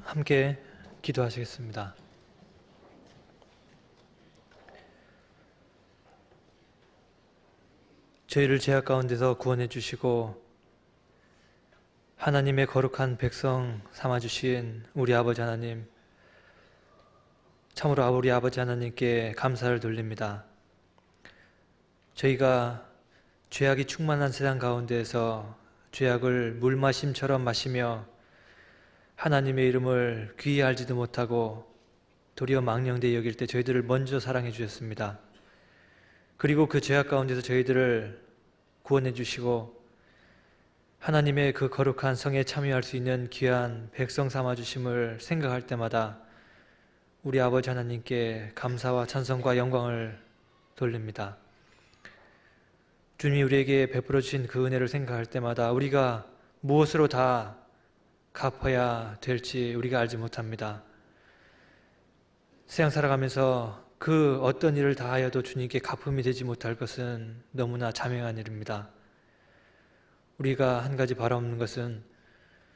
함께 기도하시겠습니다. 저희를 죄악 가운데서 구원해 주시고 하나님의 거룩한 백성 삼아 주신 우리 아버지 하나님, 참으로 우리 아버지 하나님께 감사를 돌립니다. 저희가 죄악이 충만한 세상 가운데에서 죄악을 물마심처럼 마시며 하나님의 이름을 귀히 알지도 못하고 도리어 망령되이 여길 때 저희들을 먼저 사랑해 주셨습니다. 그리고 그 죄악 가운데서 저희들을 구원해 주시고 하나님의 그 거룩한 성에 참여할 수 있는 귀한 백성 삼아 주심을 생각할 때마다 우리 아버지 하나님께 감사와 찬송과 영광을 돌립니다. 주님이 우리에게 베풀어 주신 그 은혜를 생각할 때마다 우리가 무엇으로 다 갚아야 될지 우리가 알지 못합니다. 세상 살아가면서 그 어떤 일을 다하여도 주님께 갚음이 되지 못할 것은 너무나 자명한 일입니다. 우리가 한 가지 바라옵는 것은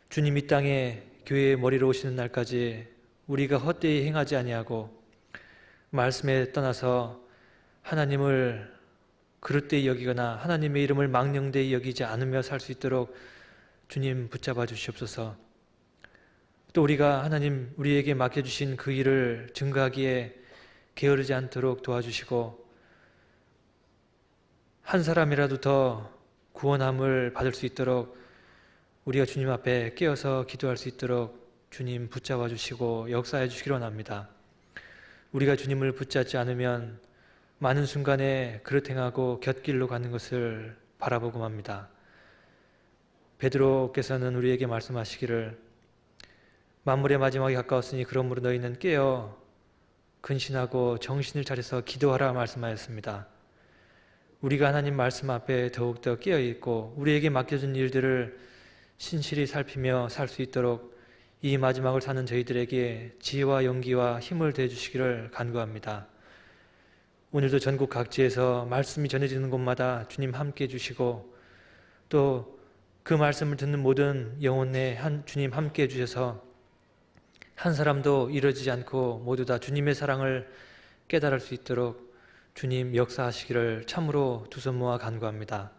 주님 이 땅에 교회의 머리로 오시는 날까지 우리가 헛되이 행하지 아니하고 말씀에 떠나서 하나님을 그릇되이 여기거나 하나님의 이름을 망령되이 여기지 않으며 살 수 있도록 주님 붙잡아 주시옵소서. 또 우리가 하나님 우리에게 맡겨주신 그 일을 증거하기에 게으르지 않도록 도와주시고 한 사람이라도 더 구원함을 받을 수 있도록 우리가 주님 앞에 깨어서 기도할 수 있도록 주님 붙잡아 주시고 역사해 주시기로 원합니다. 우리가 주님을 붙잡지 않으면 많은 순간에 그릇 행하고 곁길로 가는 것을 바라보고 맙니다. 베드로께서는 우리에게 말씀하시기를 만물의 마지막이 가까웠으니 그러므로 너희는 깨어 근신하고 정신을 차려서 기도하라 말씀하였습니다. 우리가 하나님 말씀 앞에 더욱더 깨어있고 우리에게 맡겨진 일들을 신실히 살피며 살 수 있도록 이 마지막을 사는 저희들에게 지혜와 용기와 힘을 대주시기를 간구합니다. 오늘도 전국 각지에서 말씀이 전해지는 곳마다 주님 함께 해주시고 또 그 말씀을 듣는 모든 영혼에 주님 함께 해주셔서 한 사람도 이러지 않고 모두 다 주님의 사랑을 깨달을 수 있도록 주님 역사하시기를 참으로 두 손 모아 간구합니다.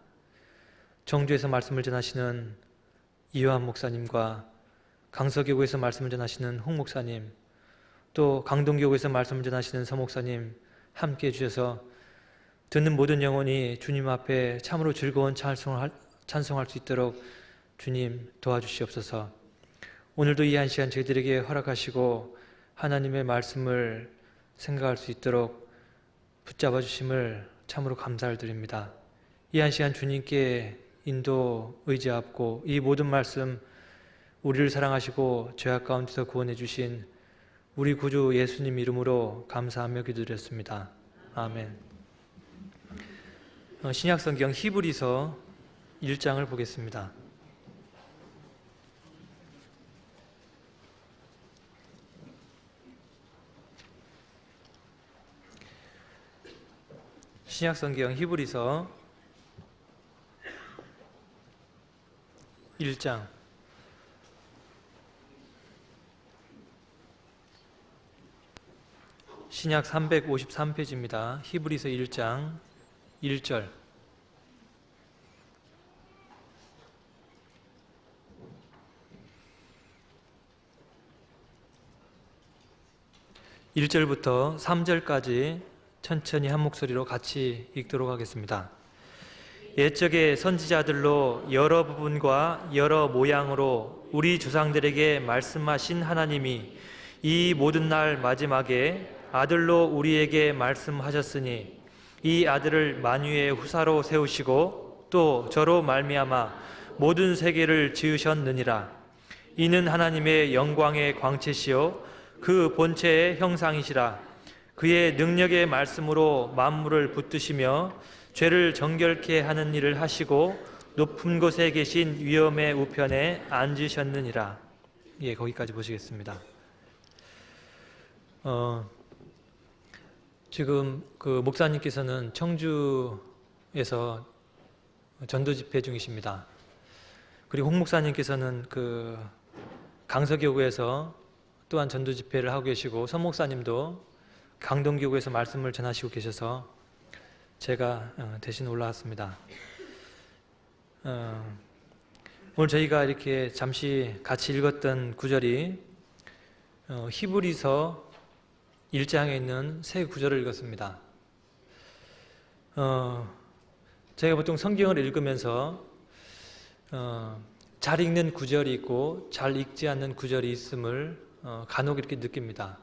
정주에서 말씀을 전하시는 이요한 목사님과 강서교구에서 말씀을 전하시는 홍 목사님, 또 강동교구에서 말씀을 전하시는 서 목사님 함께 해주셔서 듣는 모든 영혼이 주님 앞에 참으로 즐거운 찬송할 수 있도록 주님 도와주시옵소서. 오늘도 이 한 시간 저희들에게 허락하시고 하나님의 말씀을 생각할 수 있도록 붙잡아 주심을 참으로 감사를 드립니다. 이 한 시간 주님께 인도 의지하고 이 모든 말씀 우리를 사랑하시고 죄악 가운데서 구원해 주신 우리 구주 예수님 이름으로 감사하며 기도드렸습니다. 아멘. 신약성경 히브리서 1장을 보겠습니다. 신약성경 히브리서 1장 신약 353페이지입니다. 히브리서 1장 1절 (1절부터) (3절까지) 천천히 한 목소리로 같이 읽도록 하겠습니다. 옛적의 선지자들로 여러 부분과 여러 모양으로 우리 조상들에게 말씀하신 하나님이 이 모든 날 마지막에 아들로 우리에게 말씀하셨으니 이 아들을 만유의 후사로 세우시고 또 저로 말미암아 모든 세계를 지으셨느니라. 이는 하나님의 영광의 광채시요 그 본체의 형상이시라. 그의 능력의 말씀으로 만물을 붙드시며 죄를 정결케 하는 일을 하시고 높은 곳에 계신 위엄의 우편에 앉으셨느니라. 예, 거기까지 보시겠습니다. 지금 그 목사님께서는 청주에서 전도 집회 중이십니다. 그리고 홍 목사님께서는 그 강서교구에서 또한 전도 집회를 하고 계시고 선 목사님도 강동교구에서 말씀을 전하시고 계셔서 제가 대신 올라왔습니다. 오늘 저희가 이렇게 잠시 같이 읽었던 구절이 히브리서 1장에 있는 세 구절을 읽었습니다. 제가 보통 성경을 읽으면서 잘 읽는 구절이 있고 잘 읽지 않는 구절이 있음을 간혹 이렇게 느낍니다.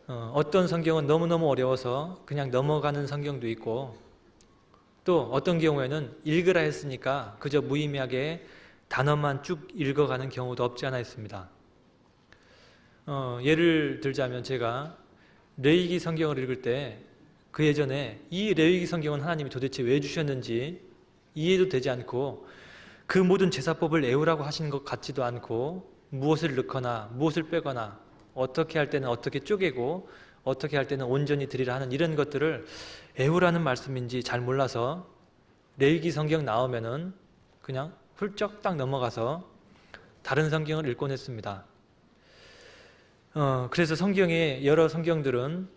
어떤 성경은 너무너무 어려워서 그냥 넘어가는 성경도 있고, 또 어떤 경우에는 읽으라 했으니까 그저 무의미하게 단어만 쭉 읽어가는 경우도 없지 않아 있습니다. 예를 들자면 제가 레위기 성경을 읽을 때 그 예전에 이 레위기 성경은 하나님이 도대체 왜 주셨는지 이해도 되지 않고, 그 모든 제사법을 외우라고 하신 것 같지도 않고, 무엇을 넣거나 무엇을 빼거나 어떻게 할 때는 어떻게 쪼개고 어떻게 할 때는 온전히 드리라 하는 이런 것들을 외우라는 말씀인지 잘 몰라서 레위기 성경 나오면은 그냥 훌쩍 딱 넘어가서 다른 성경을 읽곤 했습니다. 그래서 성경의 여러 성경들은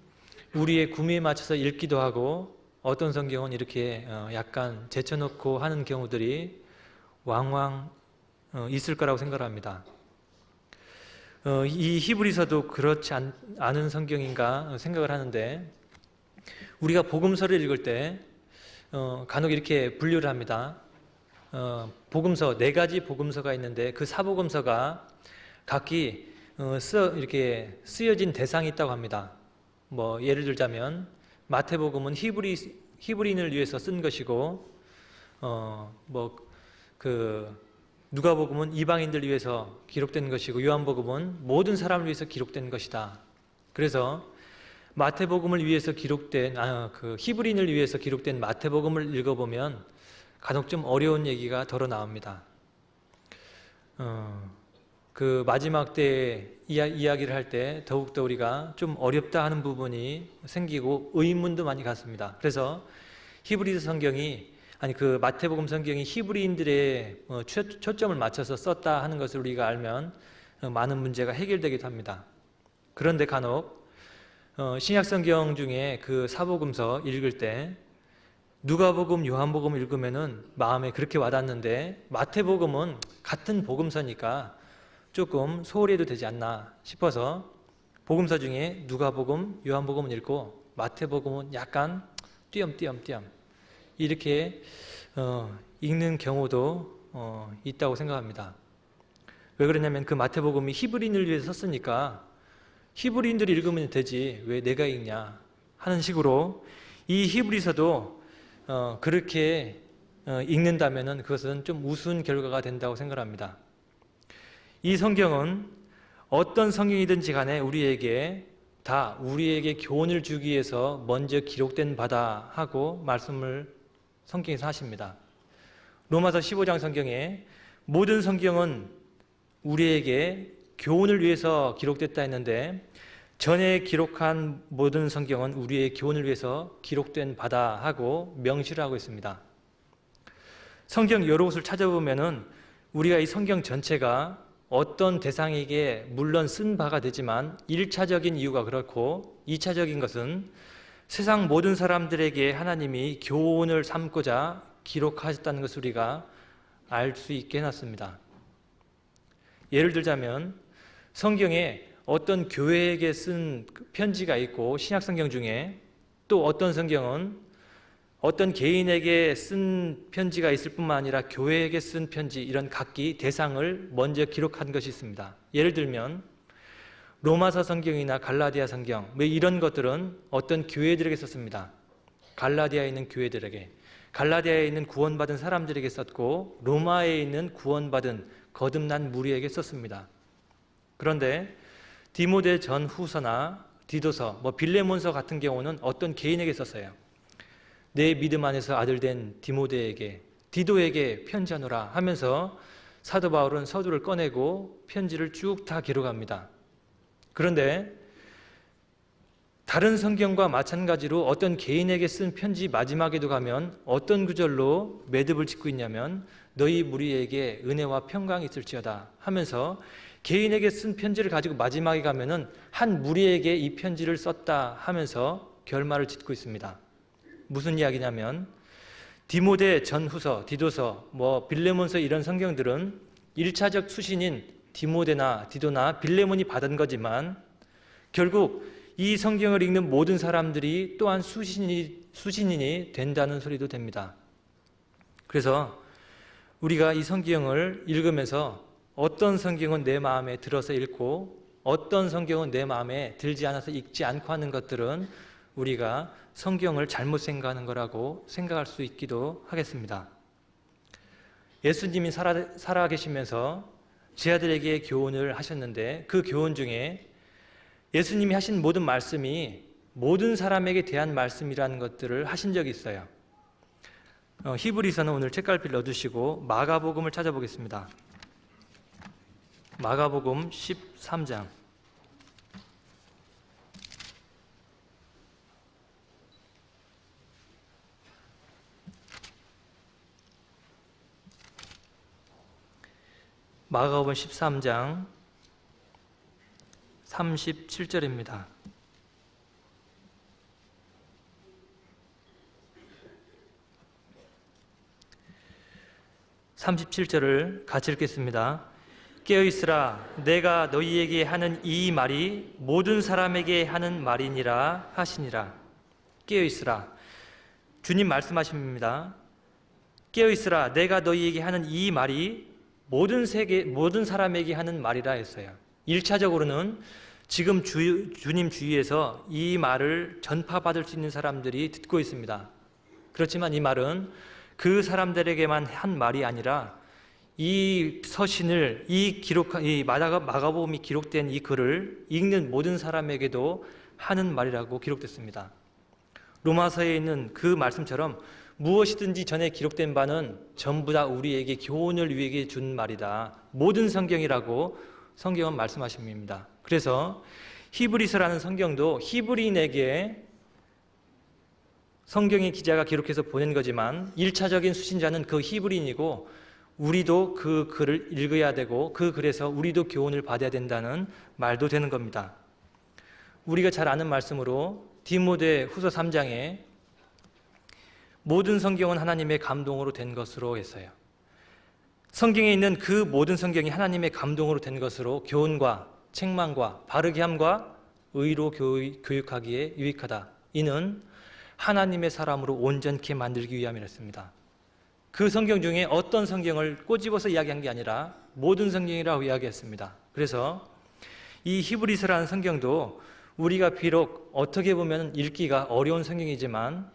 우리의 구미에 맞춰서 읽기도 하고, 어떤 성경은 이렇게 약간 제쳐놓고 하는 경우들이 왕왕 있을 거라고 생각합니다. 이 히브리서도 그렇지 않은 성경인가 생각을 하는데, 우리가 복음서를 읽을 때 간혹 이렇게 분류를 합니다. 복음서 4가지 복음서가 있는데 그 사복음서가 각기 이렇게 쓰여진 대상이 있다고 합니다. 뭐 예를 들자면 마태복음은 히브리인을 위해서 쓴 것이고, 누가복음은 이방인들 위해서 기록된 것이고, 요한복음은 모든 사람을 위해서 기록된 것이다. 그래서 마태복음을 위해서 기록된 히브리인을 위해서 기록된 마태복음을 읽어보면 간혹 좀 어려운 얘기가 덜어 나옵니다. 그 마지막 때 이야기를 할 때 더욱더 우리가 좀 어렵다 하는 부분이 생기고 의문도 많이 갖습니다. 그래서 히브리서 성경이 그 마태복음 성경이 히브리인들의 초점을 맞춰서 썼다 하는 것을 우리가 알면 많은 문제가 해결되기도 합니다. 그런데 간혹 신약 성경 중에 그 사복음서 읽을 때 누가복음, 요한복음 읽으면은 마음에 그렇게 와닿는데, 마태복음은 같은 복음서니까 조금 소홀히 해도 되지 않나 싶어서 복음서 중에 누가복음, 요한복음은 읽고 마태복음은 약간 띄엄띄엄 이렇게 읽는 경우도 있다고 생각합니다. 왜 그러냐면 그 마태복음이 히브리인을 위해서 썼으니까 히브리인들이 읽으면 되지 왜 내가 읽냐 하는 식으로 이 히브리서도 그렇게 읽는다면 그것은 좀 우스운 결과가 된다고 생각합니다. 이 성경은 어떤 성경이든지 간에 우리에게 교훈을 주기 위해서 먼저 기록된 바다 하고 말씀을 성경에서 하십니다. 로마서 15장 성경에 모든 성경은 우리에게 교훈을 위해서 기록됐다 했는데, 전에 기록한 모든 성경은 우리의 교훈을 위해서 기록된 바다 하고 명시를 하고 있습니다. 성경 여러 곳을 찾아보면은 우리가 이 성경 전체가 어떤 대상에게 물론 쓴 바가 되지만 1차적인 이유가 그렇고, 2차적인 것은 세상 모든 사람들에게 하나님이 교훈을 삼고자 기록하셨다는 것을 우리가 알 수 있게 해놨습니다. 예를 들자면 성경에 어떤 교회에게 쓴 편지가 있고, 신약성경 중에 또 어떤 성경은 어떤 개인에게 쓴 편지가 있을 뿐만 아니라 교회에게 쓴 편지, 이런 각기 대상을 먼저 기록한 것이 있습니다. 예를 들면 로마서 성경이나 갈라디아 성경, 이런 것들은 어떤 교회들에게 썼습니다. 갈라디아에 있는 교회들에게, 갈라디아에 있는 구원받은 사람들에게 썼고, 로마에 있는 구원받은 거듭난 무리에게 썼습니다. 그런데 디모데 전후서나 디도서, 빌레몬서 같은 경우는 어떤 개인에게 썼어요. 내 믿음 안에서 아들 된 디도에게 편지하노라 하면서 사도 바울은 서두를 꺼내고 편지를 쭉 다 기록합니다. 그런데 다른 성경과 마찬가지로 어떤 개인에게 쓴 편지 마지막에도 가면 어떤 구절로 매듭을 짓고 있냐면, 너희 무리에게 은혜와 평강이 있을지어다 하면서 개인에게 쓴 편지를 가지고 마지막에 가면은 한 무리에게 이 편지를 썼다 하면서 결말을 짓고 있습니다. 무슨 이야기냐면 디모데 전후서, 디도서, 빌레몬서 이런 성경들은 1차적 수신인 디모데나 디도나 빌레몬이 받은 거지만 결국 이 성경을 읽는 모든 사람들이 또한 수신인이 된다는 소리도 됩니다. 그래서 우리가 이 성경을 읽으면서 어떤 성경은 내 마음에 들어서 읽고 어떤 성경은 내 마음에 들지 않아서 읽지 않고 하는 것들은 우리가 성경을 잘못 생각하는 거라고 생각할 수 있기도 하겠습니다. 예수님이 살아계시면서 제 아들에게 교훈을 하셨는데 그 교훈 중에 예수님이 하신 모든 말씀이 모든 사람에게 대한 말씀이라는 것들을 하신 적이 있어요. 히브리서는 오늘 책갈피를 넣어두시고 마가복음을 찾아보겠습니다. 마가복음 13장. 마가복음 13장 37절입니다. (37절을) 같이 읽겠습니다. 깨어있으라, 내가 너희에게 하는 이 말이 모든 사람에게 하는 말이니라 하시니라. 깨어있으라, 주님 말씀하십니다. 깨어있으라, 내가 너희에게 하는 이 말이 모든 사람에게 하는 말이라 했어요. 1차적으로는 지금 주님 주위에서 이 말을 전파받을 수 있는 사람들이 듣고 있습니다. 그렇지만 이 말은 그 사람들에게만 한 말이 아니라 이 서신을 이 마가복음이 기록된 이 글을 읽는 모든 사람에게도 하는 말이라고 기록됐습니다. 로마서에 있는 그 말씀처럼 무엇이든지 전에 기록된 바는 전부 다 우리에게 교훈을 위해 준 말이다. 모든 성경이라고 성경은 말씀하십니다. 그래서 히브리서라는 성경도 히브리인에게 성경의 기자가 기록해서 보낸 거지만 1차적인 수신자는 그 히브리인이고 우리도 그 글을 읽어야 되고 그 글에서 우리도 교훈을 받아야 된다는 말도 되는 겁니다. 우리가 잘 아는 말씀으로 디모데 후서 3장에 모든 성경은 하나님의 감동으로 된 것으로 했어요. 성경에 있는 그 모든 성경이 하나님의 감동으로 된 것으로 교훈과 책망과 바르게 함과 의로 교육하기에 유익하다. 이는 하나님의 사람으로 온전케 만들기 위함이었습니다. 그 성경 중에 어떤 성경을 꼬집어서 이야기한 게 아니라 모든 성경이라고 이야기했습니다. 그래서 이 히브리서라는 성경도 우리가 비록 어떻게 보면 읽기가 어려운 성경이지만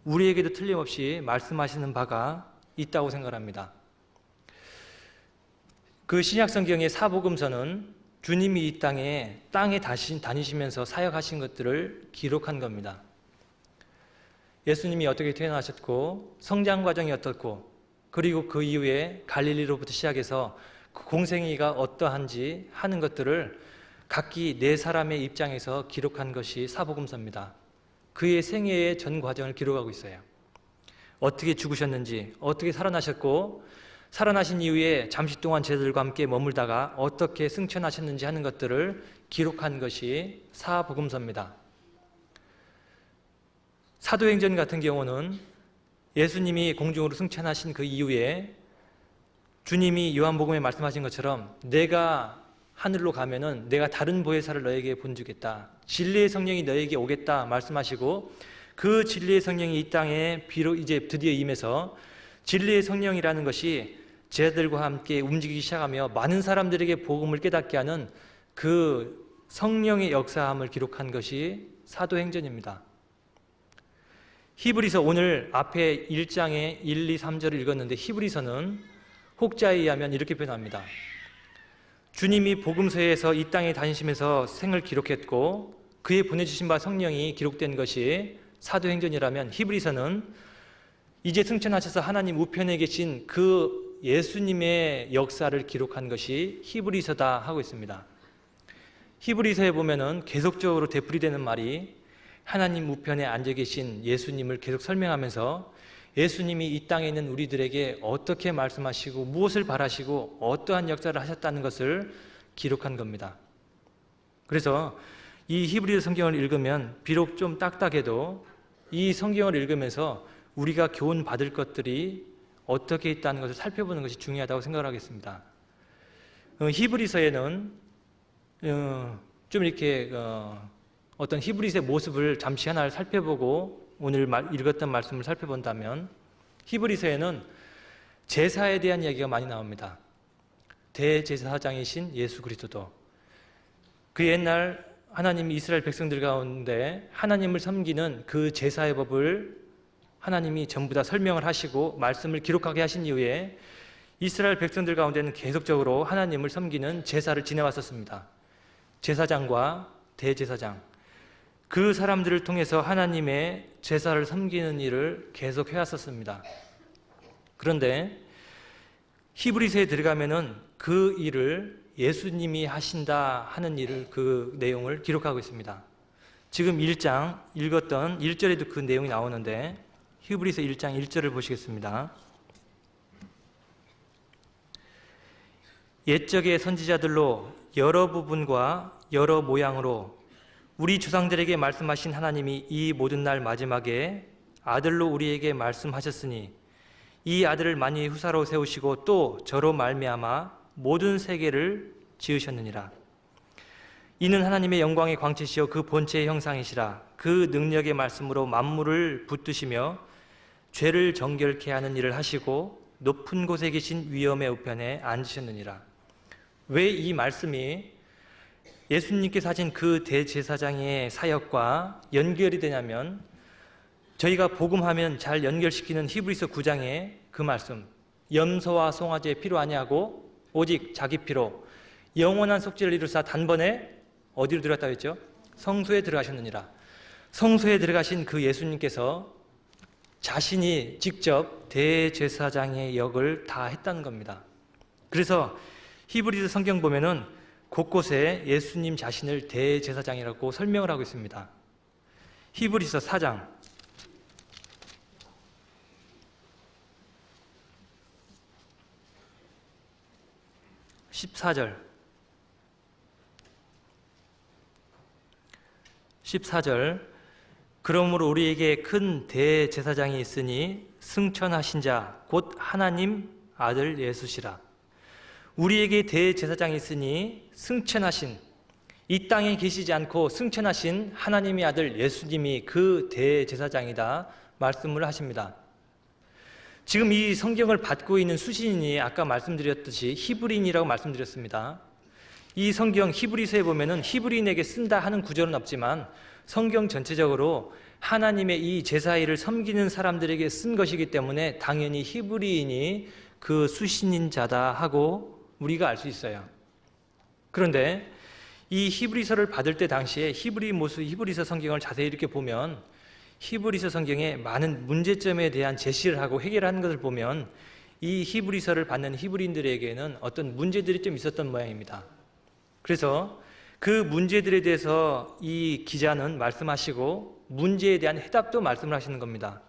우리에게도 틀림없이 말씀하시는 바가 있다고 생각합니다. 그 신약 성경의 사복음서는 주님이 이 땅에 다니시면서 사역하신 것들을 기록한 겁니다. 예수님이 어떻게 태어나셨고 성장 과정이 어떻고 그리고 그 이후에 갈릴리로부터 시작해서 그 공생애가 어떠한지 하는 것들을 각기 네 사람의 입장에서 기록한 것이 사복음서입니다. 그의 생애의 전 과정을 기록하고 있어요. 어떻게 죽으셨는지, 어떻게 살아나셨고 살아나신 이후에 잠시 동안 제자들과 함께 머물다가 어떻게 승천하셨는지 하는 것들을 기록한 것이 사복음서입니다. 사도행전 같은 경우는 예수님이 공중으로 승천하신 그 이후에 주님이 요한복음에 말씀하신 것처럼 내가 하늘로 가면은 내가 다른 보혜사를 너에게 보내주겠다. 진리의 성령이 너에게 오겠다 말씀하시고 그 진리의 성령이 이 땅에 비록 이제 드디어 임해서 진리의 성령이라는 것이 제자들과 함께 움직이기 시작하며 많은 사람들에게 복음을 깨닫게 하는 그 성령의 역사함을 기록한 것이 사도행전입니다. 히브리서 오늘 앞에 1장에 1, 2, 3절을 읽었는데 히브리서는 혹자에 의하면 이렇게 표현합니다. 주님이 복음서에서 이 땅에 다니시면서 생을 기록했고 그의 보내주신 바 성령이 기록된 것이 사도행전이라면 히브리서는 이제 승천하셔서 하나님 우편에 계신 그 예수님의 역사를 기록한 것이 히브리서다 하고 있습니다. 히브리서에 보면은 계속적으로 되풀이되는 말이 하나님 우편에 앉아 계신 예수님을 계속 설명하면서 예수님이 이 땅에 있는 우리들에게 어떻게 말씀하시고 무엇을 바라시고 어떠한 역사를 하셨다는 것을 기록한 겁니다. 그래서 이 히브리서 성경을 읽으면 비록 좀 딱딱해도 이 성경을 읽으면서 우리가 교훈 받을 것들이 어떻게 있다는 것을 살펴보는 것이 중요하다고 생각을 하겠습니다. 히브리서에는 좀 이렇게 어떤 히브리서의 모습을 잠시 하나 살펴보고 오늘 읽었던 말씀을 살펴본다면, 히브리서에는 제사에 대한 이야기가 많이 나옵니다. 대제사장이신 예수 그리스도, 그 옛날 하나님 이스라엘 백성들 가운데 하나님을 섬기는 그 제사의 법을 하나님이 전부 다 설명을 하시고 말씀을 기록하게 하신 이후에 이스라엘 백성들 가운데는 계속적으로 하나님을 섬기는 제사를 지내왔었습니다. 제사장과 대제사장, 그 사람들을 통해서 하나님의 제사를 섬기는 일을 계속 해왔었습니다. 그런데 히브리서에 들어가면은 그 일을 예수님이 하신다 하는 일을, 그 내용을 기록하고 있습니다. 지금 1장 읽었던 1절에도 그 내용이 나오는데 히브리서 1장 1절을 보시겠습니다. 옛적의 선지자들로 여러 부분과 여러 모양으로 우리 조상들에게 말씀하신 하나님이 이 모든 날 마지막에 아들로 우리에게 말씀하셨으니 이 아들을 만일 후사로 세우시고 또 저로 말미암아 모든 세계를 지으셨느니라. 이는 하나님의 영광의 광채시여 그 본체의 형상이시라. 그 능력의 말씀으로 만물을 붙드시며 죄를 정결케 하는 일을 하시고 높은 곳에 계신 위엄의 우편에 앉으셨느니라. 왜 이 말씀이 예수님께서 하신 그 대제사장의 사역과 연결이 되냐면, 저희가 복음하면 잘 연결시키는 히브리서 9장의 그 말씀, 염소와 송아지의 피로 아니하고 오직 자기 피로 영원한 속죄를 이루사 단번에 어디로 들어갔다고 했죠? 성소에 들어가셨느니라. 성소에 들어가신 그 예수님께서 자신이 직접 대제사장의 역을 다 했다는 겁니다. 그래서 히브리서 성경 보면은 곳곳에 예수님 자신을 대제사장이라고 설명을 하고 있습니다. 히브리서 4장 14절, 그러므로 우리에게 큰 대제사장이 있으니 승천하신 자 곧 하나님 아들 예수시라. 우리에게 대제사장이 있으니 승천하신, 이 땅에 계시지 않고 승천하신 하나님의 아들 예수님이 그 대제사장이다 말씀을 하십니다. 지금 이 성경을 받고 있는 수신인이 아까 말씀드렸듯이 히브리인이라고 말씀드렸습니다. 이 성경 히브리서에 보면은 히브리인에게 쓴다 하는 구절은 없지만 성경 전체적으로 하나님의 이 제사일을 섬기는 사람들에게 쓴 것이기 때문에 당연히 히브리인이 그 수신인자다 하고 우리가 알 수 있어요. 그런데 이 히브리서를 받을 때 당시에 히브리서 성경을 자세히 이렇게 보면 히브리서 성경에 많은 문제점에 대한 제시를 하고 해결하는 것을 보면 이 히브리서를 받는 히브리인들에게는 어떤 문제들이 좀 있었던 모양입니다. 그래서 그 문제들에 대해서 이 기자는 말씀하시고 문제에 대한 해답도 말씀을 하시는 겁니다.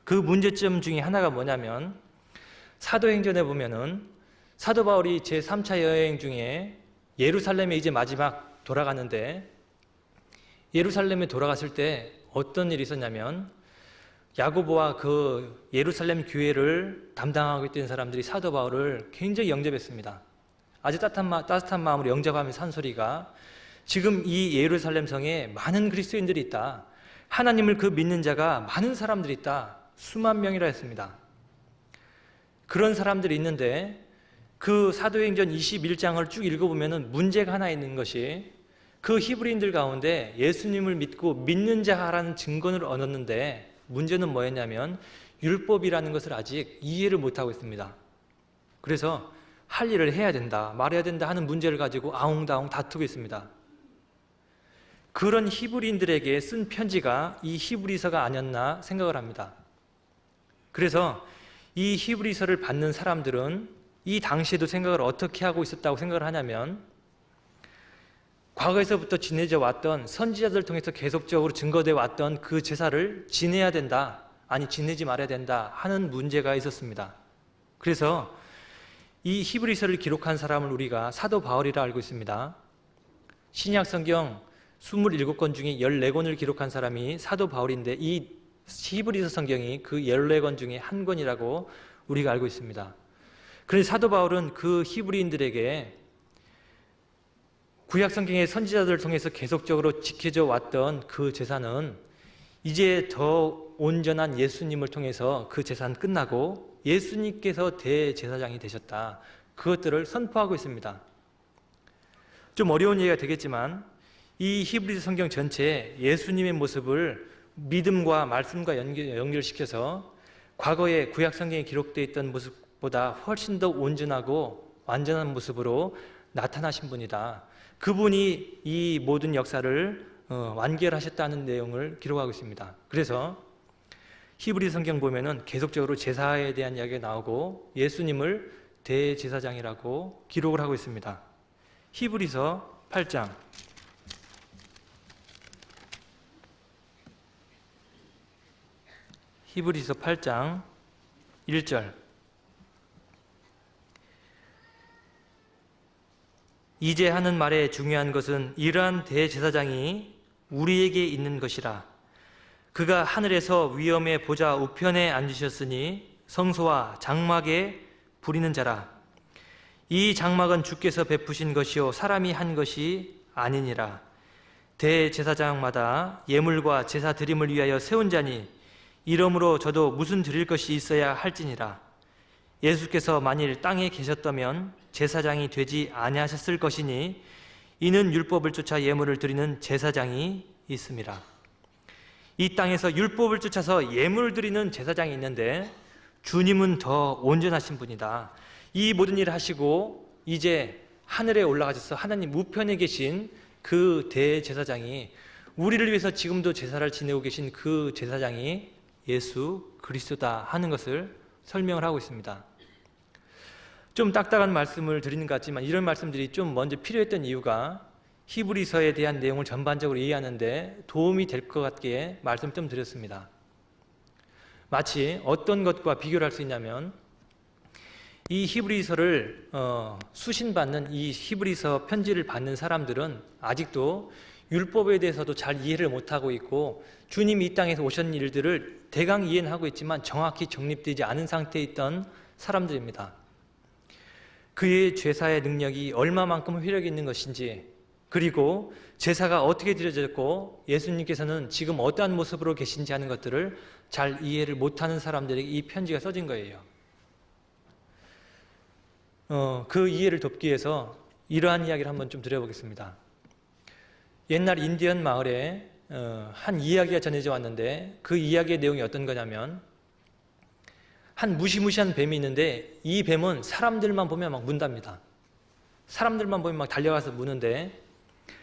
그 문제점 중에 하나가 뭐냐면, 사도행전에 보면은 사도 바울이 제3차 여행 중에 예루살렘에 이제 마지막 돌아가는데, 예루살렘에 돌아갔을 때 어떤 일이 있었냐면, 야고보와 그 예루살렘 교회를 담당하고 있던 사람들이 사도 바울을 굉장히 영접했습니다. 아주 따뜻한 마음으로 영접하면서 한 소리가, 지금 이 예루살렘 성에 많은 그리스도인들이 있다. 하나님을 그 믿는 자가 많은 사람들이 있다. 수만 명이라 했습니다. 그런 사람들이 있는데 그 사도행전 21장을 쭉 읽어보면 문제가 하나 있는 것이, 그 히브리인들 가운데 예수님을 믿고 믿는 자라는 증거를 얻었는데 문제는 뭐였냐면 율법이라는 것을 아직 이해를 못하고 있습니다. 그래서 할 일을 해야 된다, 말해야 된다 하는 문제를 가지고 아웅다웅 다투고 있습니다. 그런 히브리인들에게 쓴 편지가 이 히브리서가 아니었나 생각을 합니다. 그래서 이 히브리서를 받는 사람들은 이 당시에도 생각을 어떻게 하고 있었다고 생각을 하냐면, 과거에서부터 지내져 왔던 선지자들 통해서 계속적으로 증거되어 왔던 그 제사를 지내야 된다, 아니 지내지 말아야 된다 하는 문제가 있었습니다. 그래서 이 히브리서를 기록한 사람을 우리가 사도 바울이라 알고 있습니다. 신약 성경 27권 중에 14권을 기록한 사람이 사도 바울인데 이 히브리서 성경이 그 14권 중에 한 권이라고 우리가 알고 있습니다. 그런데 사도 바울은 그 히브리인들에게 구약 성경의 선지자들을 통해서 계속적으로 지켜져 왔던 그 제사는 이제 더 온전한 예수님을 통해서 그 제사는 끝나고 예수님께서 대제사장이 되셨다. 그것들을 선포하고 있습니다. 좀 어려운 얘기가 되겠지만 이 히브리서 성경 전체에 예수님의 모습을 믿음과 말씀과 연결시켜서 과거에 구약 성경에 기록되어 있던 모습보다 훨씬 더 온전하고 완전한 모습으로 나타나신 분이다. 그분이 이 모든 역사를 완결하셨다는 내용을 기록하고 있습니다. 그래서 히브리 성경 보면은 계속적으로 제사에 대한 이야기가 나오고 예수님을 대제사장이라고 기록을 하고 있습니다. 히브리서 8장 히브리서 8장 1절 이제 하는 말의 중요한 것은 이러한 대제사장이 우리에게 있는 것이라. 그가 하늘에서 위엄의 보좌 우편에 앉으셨으니 성소와 장막에 부리는 자라. 이 장막은 주께서 베푸신 것이요 사람이 한 것이 아니니라. 대제사장마다 예물과 제사 드림을 위하여 세운 자니 이러므로 저도 무슨 드릴 것이 있어야 할지니라. 예수께서 만일 땅에 계셨다면 제사장이 되지 아니하셨을 것이니 이는 율법을 쫓아 예물을 드리는 제사장이 있음이라. 이 땅에서 율법을 쫓아서 예물을 드리는 제사장이 있는데 주님은 더 온전하신 분이다. 이 모든 일을 하시고 이제 하늘에 올라가셔서 하나님 우편에 계신 그 대제사장이 우리를 위해서 지금도 제사를 지내고 계신 그 제사장이 예수 그리스도다 하는 것을 설명을 하고 있습니다. 좀 딱딱한 말씀을 드리는 것 같지만 이런 말씀들이 좀 먼저 필요했던 이유가 히브리서에 대한 내용을 전반적으로 이해하는데 도움이 될 것 같기에 말씀 좀 드렸습니다. 마치 어떤 것과 비교를 할 수 있냐면 이 히브리서를 수신받는 이 히브리서 편지를 받는 사람들은 아직도 율법에 대해서도 잘 이해를 못하고 있고 주님이 이 땅에서 오셨는 일들을 대강 이해는 하고 있지만 정확히 정립되지 않은 상태에 있던 사람들입니다. 그의 제사의 능력이 얼마만큼 효력이 있는 것인지, 그리고 제사가 어떻게 드려졌고 예수님께서는 지금 어떠한 모습으로 계신지 하는 것들을 잘 이해를 못하는 사람들에게 이 편지가 써진 거예요. 그 이해를 돕기 위해서 이러한 이야기를 한번 좀 드려보겠습니다. 옛날 인디언 마을에 한 이야기가 전해져 왔는데 그 이야기의 내용이 어떤 거냐면 한 무시무시한 뱀이 있는데 이 뱀은 사람들만 보면 막 문답니다. 사람들만 보면 막 달려가서 무는데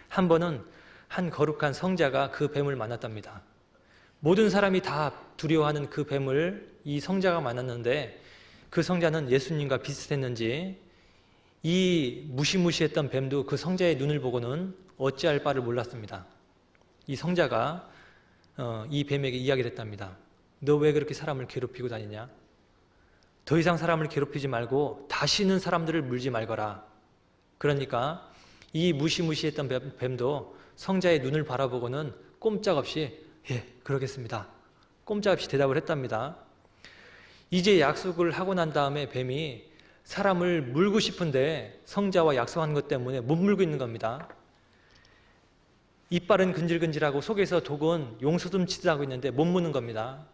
한 번은 한 거룩한 성자가 그 뱀을 만났답니다. 모든 사람이 다 두려워하는 그 뱀을 이 성자가 만났는데 그 성자는 예수님과 비슷했는지 이 무시무시했던 뱀도 그 성자의 눈을 보고는 어찌할 바를 몰랐습니다. 이 성자가 이 뱀에게 이야기를 했답니다. 너 왜 그렇게 사람을 괴롭히고 다니냐? 더 이상 사람을 괴롭히지 말고 다시는 사람들을 물지 말거라. 그러니까 이 무시무시했던 뱀도 성자의 눈을 바라보고는 꼼짝없이 예, 그러겠습니다. 꼼짝없이 대답을 했답니다. 이제 약속을 하고 난 다음에 뱀이 사람을 물고 싶은데 성자와 약속한 것 때문에 못 물고 있는 겁니다. 이빨은 근질근질하고 속에서 독은 용소둠치듯 하고 있는데 못 무는 겁니다.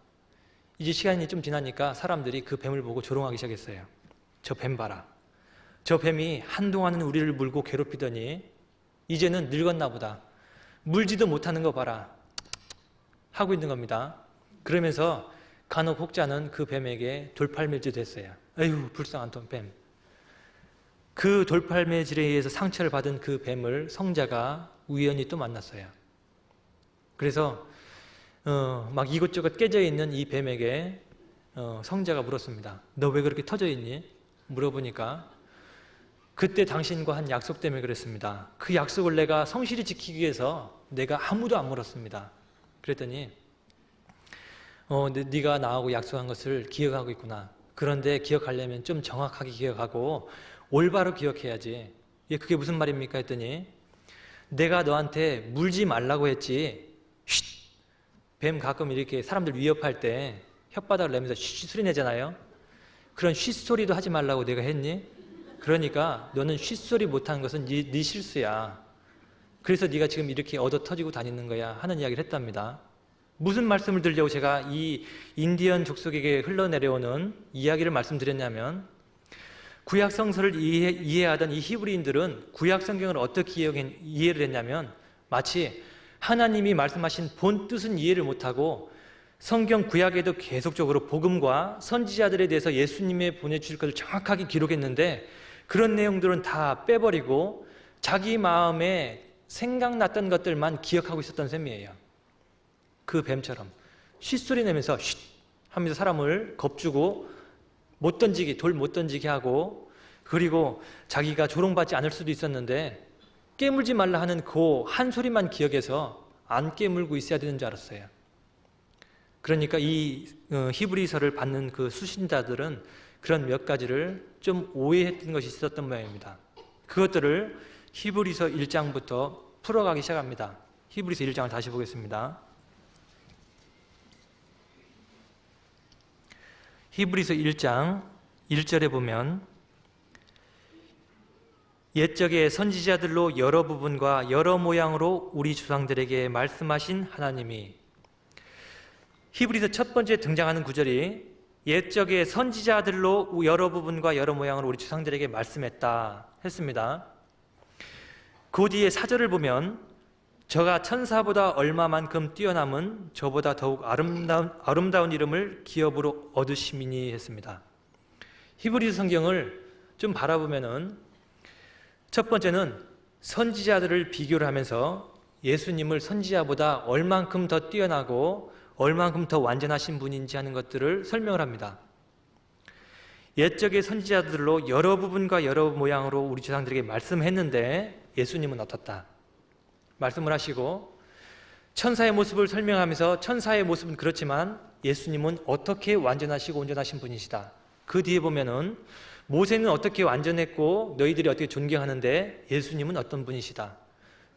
이제 시간이 좀 지나니까 사람들이 그 뱀을 보고 조롱하기 시작했어요. 저 뱀 봐라. 저 뱀이 한동안은 우리를 물고 괴롭히더니 이제는 늙었나 보다. 물지도 못하는 거 봐라. 하고 있는 겁니다. 그러면서 간혹 혹자는 그 뱀에게 돌팔매질도 했어요. 에휴, 불쌍한 뱀. 그 돌팔매질에 의해서 상처를 받은 그 뱀을 성자가 우연히 또 만났어요. 그래서 막 이곳저곳 깨져 있는 이 뱀에게 성자가 물었습니다. 너 왜 그렇게 터져 있니? 물어보니까 그때 당신과 한 약속 때문에 그랬습니다. 그 약속을 내가 성실히 지키기 위해서 내가 아무도 안 물었습니다. 그랬더니 네가 나하고 약속한 것을 기억하고 있구나. 그런데 기억하려면 좀 정확하게 기억하고 올바로 기억해야지. 그게 무슨 말입니까 했더니, 내가 너한테 물지 말라고 했지. 쉿! 뱀 가끔 이렇게 사람들 위협할 때 혓바닥을 내면서 쉿 소리 내잖아요. 그런 쉿 소리도 하지 말라고 내가 했니? 그러니까 너는 쉿 소리 못하는 것은 네 실수야. 그래서 네가 지금 이렇게 얻어 터지고 다니는 거야 하는 이야기를 했답니다. 무슨 말씀을 드리려고 제가 이 인디언 족속에게 흘러내려오는 이야기를 말씀드렸냐면, 구약 성서를 이해하던 이 히브리인들은 구약 성경을 어떻게 이해를 했냐면, 마치 하나님이 말씀하신 본 뜻은 이해를 못하고 성경 구약에도 계속적으로 복음과 선지자들에 대해서 예수님의 보내주실 것을 정확하게 기록했는데, 그런 내용들은 다 빼버리고 자기 마음에 생각났던 것들만 기억하고 있었던 셈이에요. 그 뱀처럼 쉿소리 내면서 쉿 하면서 사람을 겁주고 돌 못 던지게 하고, 그리고 자기가 조롱받지 않을 수도 있었는데 깨물지 말라 하는 그 한 소리만 기억해서 안 깨물고 있어야 되는 줄 알았어요. 그러니까 이 히브리서를 받는 그 수신자들은 그런 몇 가지를 좀 오해했던 것이 있었던 모양입니다. 그것들을 히브리서 1장부터 풀어가기 시작합니다. 히브리서 1장을 다시 보겠습니다. 히브리서 1장 1절에 보면, 옛적의 선지자들로 여러 부분과 여러 모양으로 우리 조상들에게 말씀하신 하나님이, 히브리서 첫 번째 등장하는 구절이 옛적의 선지자들로 여러 부분과 여러 모양으로 우리 조상들에게 말씀했다 했습니다. 그 뒤에 4절을 보면, 저가 천사보다 얼마만큼 뛰어남은 저보다 더욱 아름다운 이름을 기업으로 얻으심이니 했습니다. 히브리서 성경을 좀 바라보면은, 첫 번째는 선지자들을 비교를 하면서 예수님을 선지자보다 얼만큼 더 뛰어나고 얼만큼 더 완전하신 분인지 하는 것들을 설명을 합니다. 옛적의 선지자들로 여러 부분과 여러 모양으로 우리 조상들에게 말씀했는데 예수님은 어떻다 말씀을 하시고, 천사의 모습을 설명하면서 천사의 모습은 그렇지만 예수님은 어떻게 완전하시고 온전하신 분이시다. 그 뒤에 보면은 모세는 어떻게 완전했고 너희들이 어떻게 존경하는데 예수님은 어떤 분이시다.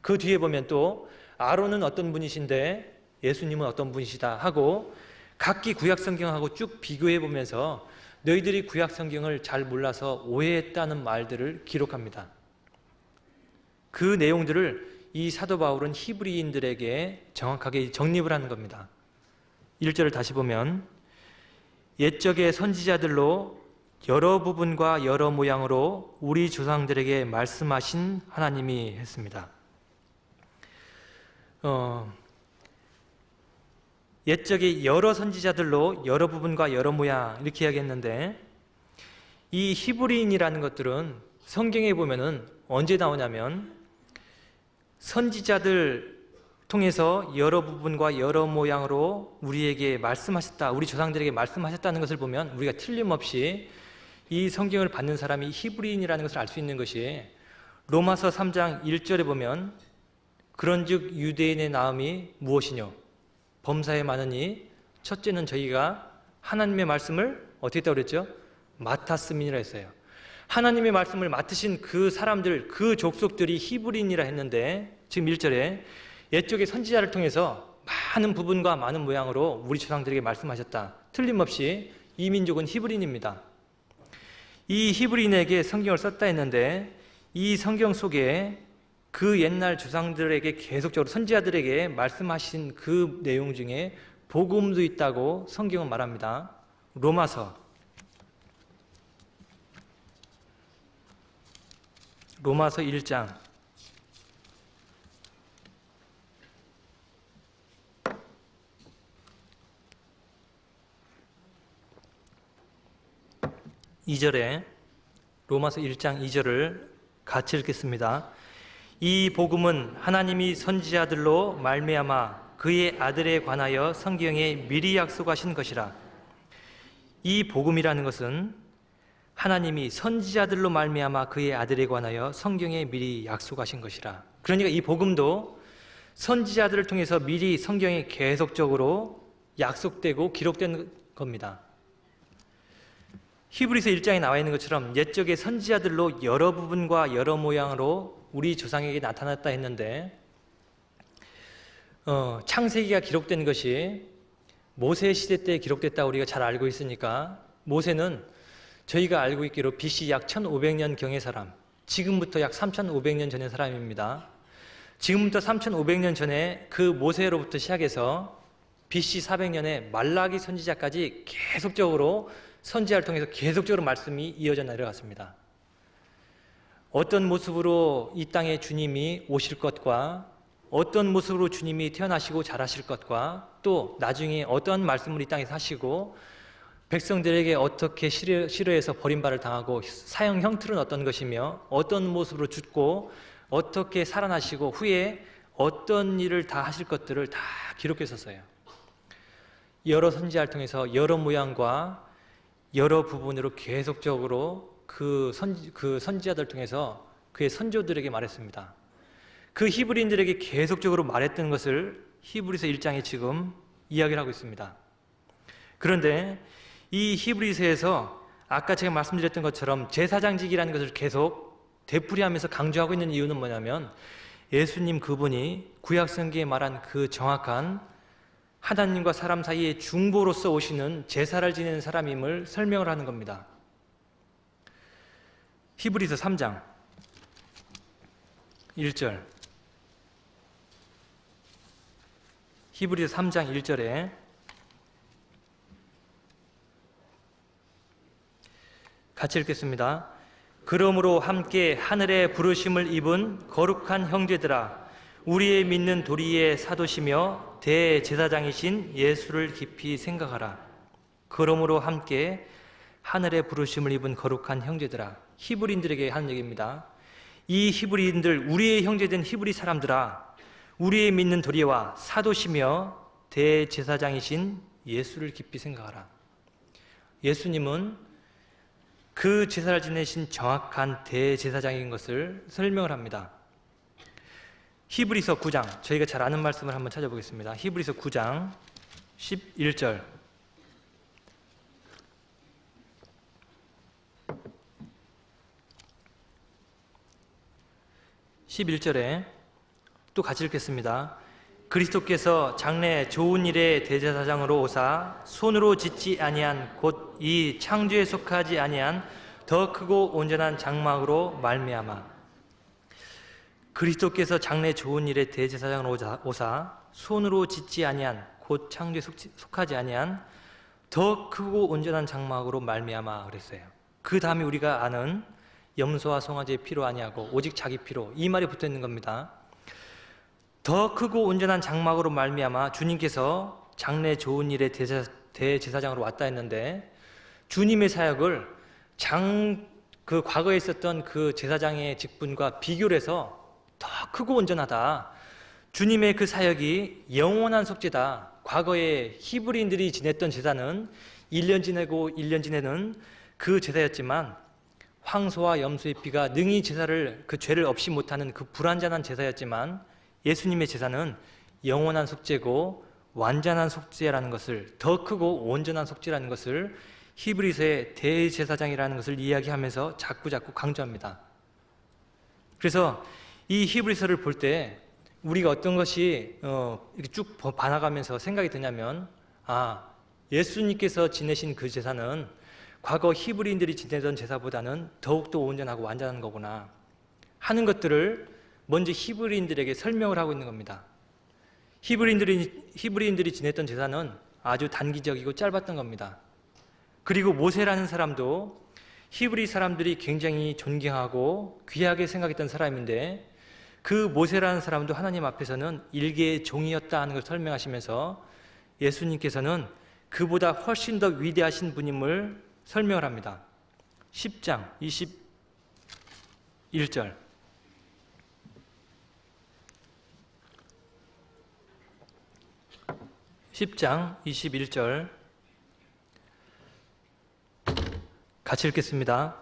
그 뒤에 보면 또 아론은 어떤 분이신데 예수님은 어떤 분이시다 하고, 각기 구약 성경하고 쭉 비교해 보면서 너희들이 구약 성경을 잘 몰라서 오해했다는 말들을 기록합니다. 그 내용들을 이 사도 바울은 히브리인들에게 정확하게 정립을 하는 겁니다. 1절을 다시 보면, 옛적의 선지자들로 여러 부분과 여러 모양으로 우리 조상들에게 말씀하신 하나님이 했습니다. 옛적의 여러 선지자들로 여러 부분과 여러 모양 이렇게 이야기했는데, 이 히브리인이라는 것들은 성경에 보면은 언제 나오냐면, 선지자들 통해서 여러 부분과 여러 모양으로 우리에게 말씀하셨다, 우리 조상들에게 말씀하셨다는 것을 보면 우리가 틀림없이 이 성경을 받는 사람이 히브리인이라는 것을 알 수 있는 것이, 로마서 3장 1절에 보면, 그런즉 유대인의 나음이 무엇이뇨? 범사에 많으니 첫째는 저희가 하나님의 말씀을 어떻게 했다고 그랬죠? 맡았음이라 했어요. 하나님의 말씀을 맡으신 그 사람들, 그 족속들이 히브리인이라 했는데, 지금 1절에 옛적의 선지자를 통해서 많은 부분과 많은 모양으로 우리 조상들에게 말씀하셨다. 틀림없이 이 민족은 히브리인입니다. 이 히브리인에게 성경을 썼다 했는데, 이 성경 속에 그 옛날 조상들에게 계속적으로 선지자들에게 말씀하신 그 내용 중에 복음도 있다고 성경은 말합니다. 로마서 1장 2절에, 로마서 1장 2절을 같이 읽겠습니다. 이 복음은 하나님이 선지자들로 말미암아 그의 아들에 관하여 성경에 미리 약속하신 것이라. 이 복음이라는 것은 하나님이 선지자들로 말미암아 그의 아들에 관하여 성경에 미리 약속하신 것이라. 그러니까 이 복음도 선지자들을 통해서 미리 성경에 계속적으로 약속되고 기록된 겁니다. 히브리서 1장에 나와 있는 것처럼 옛적의 선지자들로 여러 부분과 여러 모양으로 우리 조상에게 나타났다 했는데 창세기가 기록된 것이 모세 시대 때 기록됐다고 우리가 잘 알고 있으니까 모세는 저희가 알고 있기로 BC 약 1500년 경의 사람, 지금부터 약 3500년 전의 사람입니다. 지금부터 3500년 전에 그 모세로부터 시작해서 BC 400년에 말라기 선지자까지 계속적으로 선지자를 통해서 계속적으로 말씀이 이어져 내려갔습니다. 어떤 모습으로 이 땅에 주님이 오실 것과 어떤 모습으로 주님이 태어나시고 자라실 것과 또 나중에 어떤 말씀을 이 땅에서 하시고 백성들에게 어떻게 시로에서 버림받을 당하고 사형 형틀은 어떤 것이며 어떤 모습으로 죽고 어떻게 살아나시고 후에 어떤 일을 다 하실 것들을 다 기록했었어요. 여러 선지자를 통해서 여러 모양과 여러 부분으로 계속적으로 그 선지자들 통해서 그의 선조들에게 말했습니다. 그 히브리인들에게 계속적으로 말했던 것을 히브리서 1장에 지금 이야기를 하고 있습니다. 그런데 이 히브리서에서 아까 제가 말씀드렸던 것처럼 제사장직이라는 것을 계속 되풀이하면서 강조하고 있는 이유는 뭐냐면 예수님 그분이 구약성경에 말한 그 정확한 하나님과 사람 사이의 중보로서 오시는 제사를 지내는 사람임을 설명을 하는 겁니다. 히브리서 3장 1절 히브리서 3장 1절에 같이 읽겠습니다. 그러므로 함께 하늘의 부르심을 입은 거룩한 형제들아 우리의 믿는 도리의 사도시며 대제사장이신 예수를 깊이 생각하라. 그러므로 함께 하늘의 부르심을 입은 거룩한 형제들아, 히브리인들에게 하는 얘기입니다. 이 히브리인들, 우리의 형제된 히브리 사람들아, 우리의 믿는 도리와 사도시며 대제사장이신 예수를 깊이 생각하라. 예수님은 그 제사를 지내신 정확한 대제사장인 것을 설명을 합니다. 히브리서 9장, 저희가 잘 아는 말씀을 한번 찾아보겠습니다. 히브리서 9장 11절. 또 같이 읽겠습니다. 그리스도께서 장래 좋은 일의 대제사장으로 오사 손으로 짓지 아니한 곧 이 창조에 속하지 아니한 더 크고 온전한 장막으로 말미암아. 그리스도께서 장래 좋은 일의 대제사장으로 오사 손으로 짓지 아니한 곧 창조에 속하지 아니한 더 크고 온전한 장막으로 말미암아 그랬어요. 그 다음에 우리가 아는 염소와 송아지의 피로 아니하고 오직 자기 피로, 이 말이 붙어 있는 겁니다. 더 크고 온전한 장막으로 말미암아 주님께서 장래 좋은 일의 대제사장으로 왔다 했는데 주님의 사역을 그 과거에 있었던 그 제사장의 직분과 비교를 해서 더 크고 온전하다. 주님의 그 사역이 영원한 속죄다. 과거에 히브리인들이 지냈던 제사는 1년 지내고 1년 지내는 그 제사였지만 황소와 염소의 피가 능히 제사를 그 죄를 없이 못하는 그 불완전한 제사였지만 예수님의 제사는 영원한 속죄고 완전한 속죄라는 것을, 더 크고 온전한 속죄라는 것을 히브리서의 대제사장이라는 것을 이야기하면서 자꾸 강조합니다. 그래서 이 히브리서를 볼 때 우리가 어떤 것이 이렇게 쭉 봐나가면서 생각이 드냐면, 예수님께서 지내신 그 제사는 과거 히브리인들이 지내던 제사보다는 더욱더 온전하고 완전한 거구나 하는 것들을 먼저 히브리인들에게 설명을 하고 있는 겁니다. 히브리인들이 지냈던 제사는 아주 단기적이고 짧았던 겁니다. 그리고 모세라는 사람도 히브리 사람들이 굉장히 존경하고 귀하게 생각했던 사람인데 그 모세라는 사람도 하나님 앞에서는 일개의 종이었다 하는 걸 설명하시면서 예수님께서는 그보다 훨씬 더 위대하신 분임을 설명을 합니다. 10장 21절 10장 21절 같이 읽겠습니다.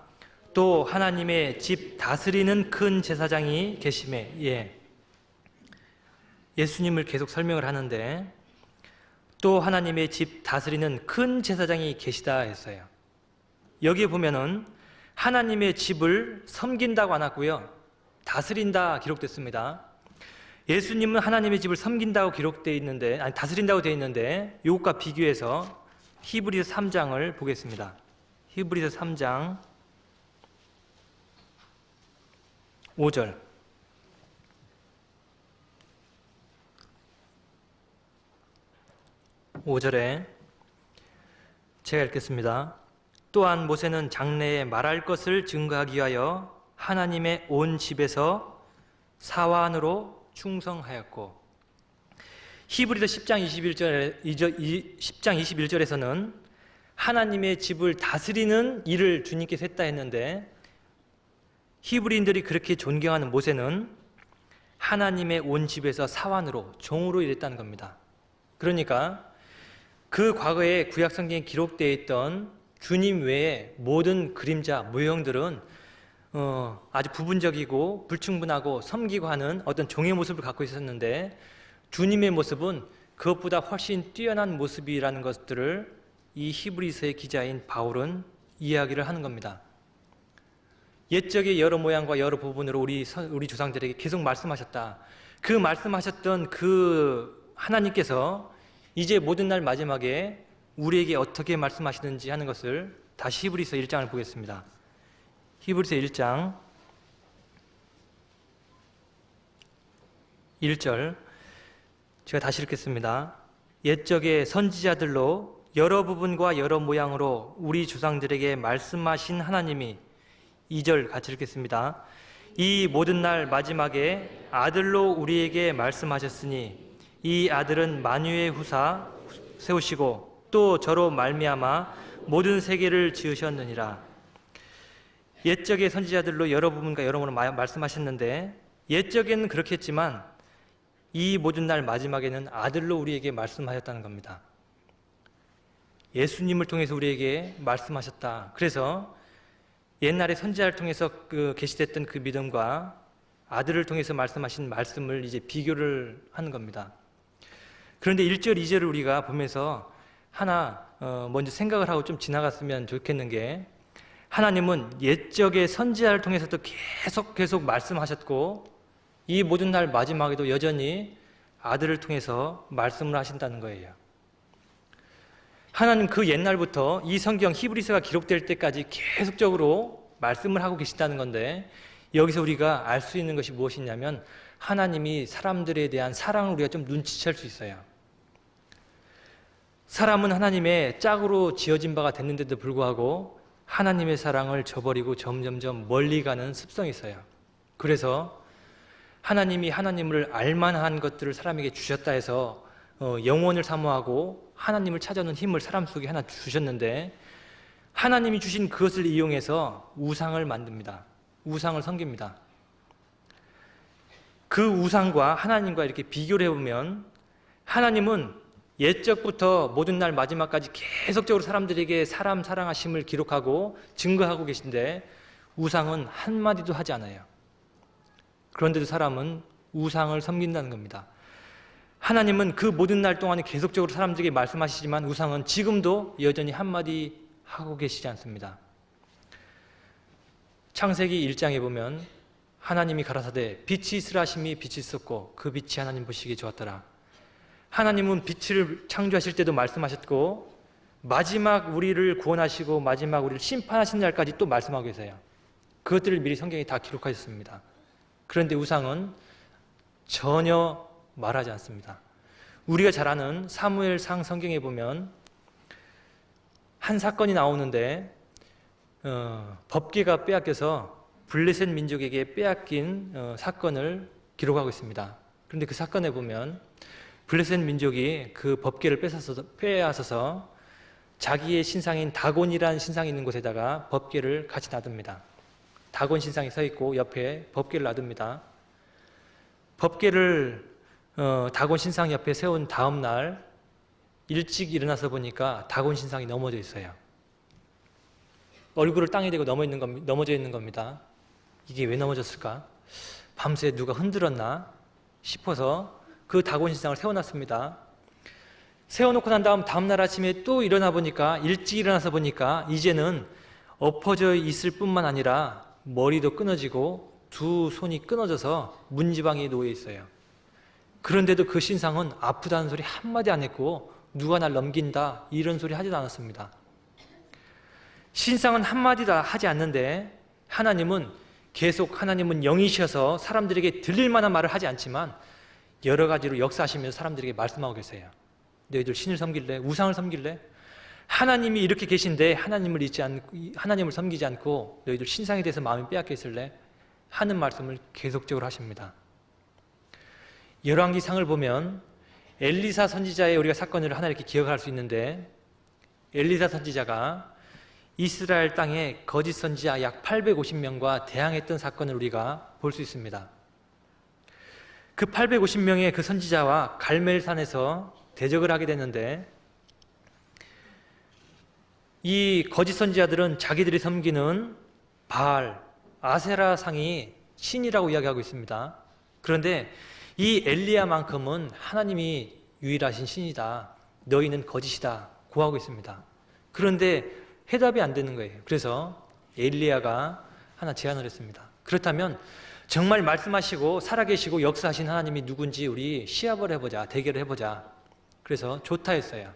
또 하나님의 집 다스리는 큰 제사장이 계심에, 예수님을 계속 설명을 하는데 또 하나님의 집 다스리는 큰 제사장이 계시다 했어요. 여기에 보면은 하나님의 집을 섬긴다고 안 하고요, 다스린다 기록됐습니다. 예수님은 하나님의 집을 섬긴다고 기록되어 있는데, 아니 다스린다고 되어 있는데, 이것과 비교해서 히브리서 3장을 보겠습니다. 히브리서 3장 5절. 5절에 제가 읽겠습니다. 또한 모세는 장래에 말할 것을 증거하기 위하여 하나님의 온 집에서 사환으로 충성하였고, 히브리서 10장 21절에서는 하나님의 집을 다스리는 일을 주님께서 했다 했는데, 히브리인들이 그렇게 존경하는 모세는 하나님의 온 집에서 사환으로, 종으로 일했다는 겁니다. 그러니까 그 과거에 구약 성경에 기록되어 있던 주님 외의 모든 그림자, 모형들은 아주 부분적이고 불충분하고 섬기고 하는 어떤 종의 모습을 갖고 있었는데, 주님의 모습은 그것보다 훨씬 뛰어난 모습이라는 것들을 이 히브리서의 기자인 바울은 이야기를 하는 겁니다. 옛적의 여러 모양과 여러 부분으로 우리 조상들에게 계속 말씀하셨다. 그 말씀하셨던 그 하나님께서 이제 모든 날 마지막에 우리에게 어떻게 말씀하시는지 하는 것을 다시 히브리서 1장을 보겠습니다. 히브리서 1장 1절 제가 다시 읽겠습니다. 옛적의 선지자들로 여러 부분과 여러 모양으로 우리 조상들에게 말씀하신 하나님이, 2절 같이 읽겠습니다. 이 모든 날 마지막에 아들로 우리에게 말씀하셨으니 이 아들은 만유의 후사 세우시고 또 저로 말미암아 모든 세계를 지으셨느니라. 옛적의 선지자들로 여러 부분과 여러모로 말씀하셨는데, 옛적에는 그렇게 했지만 이 모든 날 마지막에는 아들로 우리에게 말씀하셨다는 겁니다. 예수님을 통해서 우리에게 말씀하셨다. 그래서 옛날에 선지자를 통해서 계시됐던 그 믿음과 아들을 통해서 말씀하신 말씀을 이제 비교를 하는 겁니다. 그런데 1절, 2절을 우리가 보면서 하나 먼저 생각을 하고 좀 지나갔으면 좋겠는 게, 하나님은 옛적의 선지자를 통해서도 계속 말씀하셨고 이 모든 날 마지막에도 여전히 아들을 통해서 말씀을 하신다는 거예요. 하나님 그 옛날부터 이 성경 히브리서가 기록될 때까지 계속적으로 말씀을 하고 계신다는 건데, 여기서 우리가 알 수 있는 것이 무엇이냐면 하나님이 사람들에 대한 사랑을 우리가 좀 눈치챌 수 있어요. 사람은 하나님의 짝으로 지어진 바가 됐는데도 불구하고 하나님의 사랑을 저버리고 점점점 멀리 가는 습성이 있어요. 그래서 하나님이 하나님을 알만한 것들을 사람에게 주셨다 해서 영혼을 사모하고 하나님을 찾아오는 힘을 사람 속에 하나 주셨는데, 하나님이 주신 그것을 이용해서 우상을 만듭니다. 우상을 섬깁니다. 그 우상과 하나님과 이렇게 비교를 해보면, 하나님은 옛적부터 모든 날 마지막까지 계속적으로 사람들에게 사람 사랑하심을 기록하고 증거하고 계신데, 우상은 한마디도 하지 않아요. 그런데도 사람은 우상을 섬긴다는 겁니다. 하나님은 그 모든 날 동안에 계속적으로 사람들에게 말씀하시지만 우상은 지금도 여전히 한마디 하고 계시지 않습니다. 창세기 1장에 보면 하나님이 가라사대 빛이 있으라 하심이 빛이 있었고 그 빛이 하나님 보시기에 좋았더라. 하나님은 빛을 창조하실 때도 말씀하셨고 마지막 우리를 구원하시고 마지막 우리를 심판하신 날까지 또 말씀하고 계세요. 그것들을 미리 성경에 다 기록하셨습니다. 그런데 우상은 전혀 말하지 않습니다. 우리가 잘 아는 사무엘상 성경에 보면 한 사건이 나오는데 법궤가 빼앗겨서 블레셋 민족에게 빼앗긴 사건을 기록하고 있습니다. 그런데 그 사건에 보면 블레셋 민족이 그 법궤를 빼앗아서 자기의 신상인 다곤이라는 신상이 있는 곳에다가 법궤를 같이 놔둡니다. 다곤 신상이 서 있고 옆에 법궤를 놔둡니다. 법궤를 다곤 신상 옆에 세운 다음 날 일찍 일어나서 보니까 다곤 신상이 넘어져 있어요. 얼굴을 땅에 대고 넘어져 있는 겁니다. 이게 왜 넘어졌을까? 밤새 누가 흔들었나 싶어서 그 다곤 신상을 세워놨습니다. 세워놓고 난 다음 날 아침에 또 일어나 보니까, 일찍 일어나서 보니까 이제는 엎어져 있을 뿐만 아니라 머리도 끊어지고 두 손이 끊어져서 문지방에 놓여 있어요. 그런데도 그 신상은 아프다는 소리 한마디 안 했고 누가 날 넘긴다 이런 소리 하지도 않았습니다. 신상은 한마디도 하지 않는데 하나님은 영이셔서 사람들에게 들릴 만한 말을 하지 않지만 여러 가지로 역사하시면서 사람들에게 말씀하고 계세요. 너희들 신을 섬길래? 우상을 섬길래? 하나님이 이렇게 계신데 하나님을 섬기지 않고 너희들 신상에 대해서 마음이 빼앗겨 있을래? 하는 말씀을 계속적으로 하십니다. 열왕기상을 보면 엘리사 선지자의 우리가 사건을 하나 이렇게 기억할 수 있는데, 엘리사 선지자가 이스라엘 땅에 거짓 선지자 약 850명과 대항했던 사건을 우리가 볼 수 있습니다. 그 850명의 그 선지자와 갈멜산에서 대적을 하게 됐는데, 이 거짓 선지자들은 자기들이 섬기는 바알, 아세라 상이 신이라고 이야기하고 있습니다. 그런데 이 엘리야만큼은 하나님이 유일하신 신이다, 너희는 거짓이다 고하고 있습니다. 그런데 해답이 안 되는 거예요. 그래서 엘리야가 하나 제안을 했습니다. 그렇다면 정말 말씀하시고 살아계시고 역사하신 하나님이 누군지 우리 시합을 해보자, 대결을 해보자. 그래서 좋다 했어요.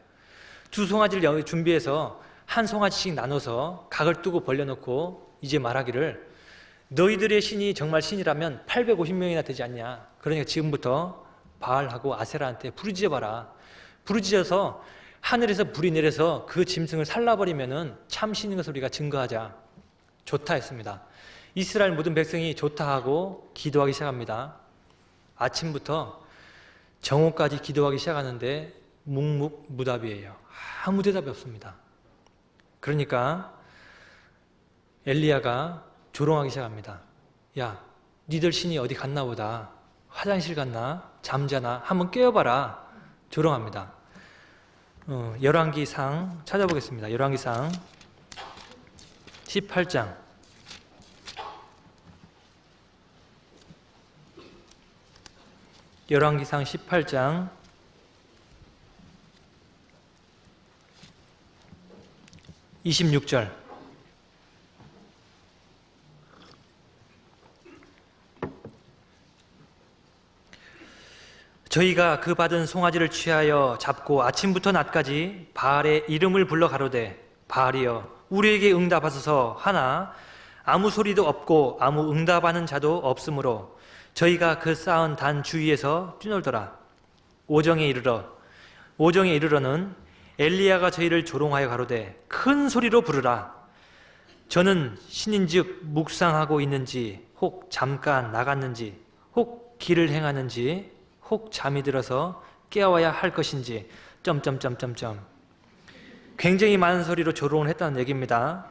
두 송아지를 준비해서 한 송아지씩 나눠서 각을 두고 벌려놓고 이제 말하기를, 너희들의 신이 정말 신이라면 850명이나 되지 않냐. 그러니까 지금부터 바알하고 아세라한테 부르짖어봐라. 부르짖어서 하늘에서 불이 내려서 그 짐승을 살라버리면은 참 신인 것을 우리가 증거하자. 좋다 했습니다. 이스라엘 모든 백성이 좋다 하고 기도하기 시작합니다. 아침부터 정오까지 기도하기 시작하는데 묵묵무답이에요. 아무 대답이 없습니다. 그러니까 엘리야가 조롱하기 시작합니다. 야, 니들 신이 어디 갔나 보다. 화장실 갔나? 잠자나? 한번 깨워봐라. 조롱합니다. 열왕기상 찾아보겠습니다. 열왕기상 18장. 열왕기상 18장 26절. 저희가 그 받은 송아지를 취하여 잡고 아침부터 낮까지 바알의 이름을 불러 가로되, 바알이여 우리에게 응답하소서 하나 아무 소리도 없고 아무 응답하는 자도 없으므로 저희가 그 쌓은 단 주위에서 뛰놀더라. 오정에 이르러는 엘리야가 저희를 조롱하여 가로되, 큰 소리로 부르라. 저는 신인즉 묵상하고 있는지, 혹 잠깐 나갔는지, 혹 길을 행하는지, 혹 잠이 들어서 깨워야 할 것인지 굉장히 많은 소리로 조롱을 했다는 얘기입니다.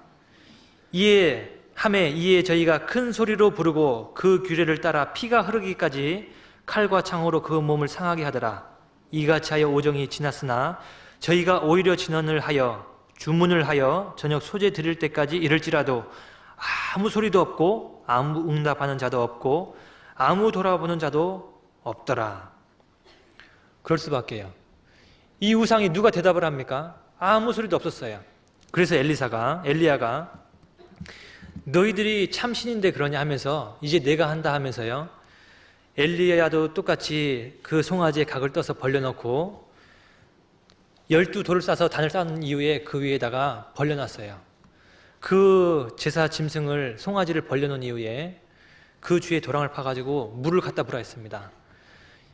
이에 저희가 큰 소리로 부르고 그 규례를 따라 피가 흐르기까지 칼과 창으로 그 몸을 상하게 하더라. 이같이 하여 오정이 지났으나 저희가 오히려 주문을 하여 저녁 소재 드릴 때까지 이를지라도 아무 소리도 없고 아무 응답하는 자도 없고 아무 돌아보는 자도 없더라. 그럴 수밖에요. 이 우상이 누가 대답을 합니까? 아무 소리도 없었어요. 그래서 엘리야가 너희들이 참 신인데 그러냐 하면서 이제 내가 한다 하면서요, 엘리야도 똑같이 그 송아지에 각을 떠서 벌려놓고 12돌을 싸서 단을 쌓은 이후에 그 위에다가 벌려놨어요. 그 제사 짐승을, 송아지를 벌려놓은 이후에 그 주위에 도랑을 파가지고 물을 갖다 보라 했습니다.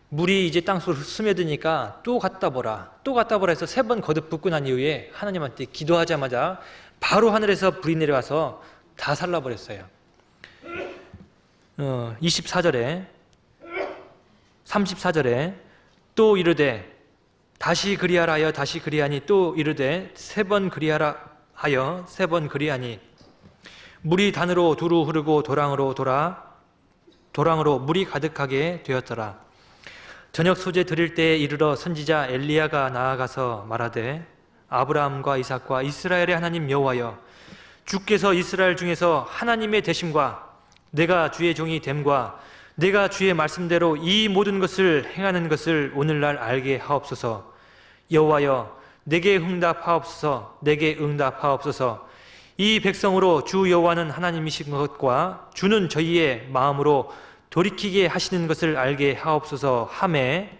물이 이제 땅속으로 스며드니까 또 갖다 보라 해서 3번 거듭 붓고 난 이후에 하나님한테 기도하자마자 바로 하늘에서 불이 내려와서 다 살라버렸어요. 34절에 또 이르되 다시 그리하라 하여 다시 그리하니, 또 이르되 3번 그리하라 하여 3번 그리하니, 물이 단으로 두루 흐르고 도랑으로 물이 가득하게 되었더라. 저녁 소재 드릴 때에 이르러 선지자 엘리야가 나아가서 말하되, 아브라함과 이삭과 이스라엘의 하나님 여호와여, 주께서 이스라엘 중에서 하나님의 되심과 내가 주의 종이 됨과 내가 주의 말씀대로 이 모든 것을 행하는 것을 오늘날 알게 하옵소서. 여호와여 내게 응답하옵소서. 이 백성으로 주 여호와는 하나님이신 것과 주는 저희의 마음으로 돌이키게 하시는 것을 알게 하옵소서 하매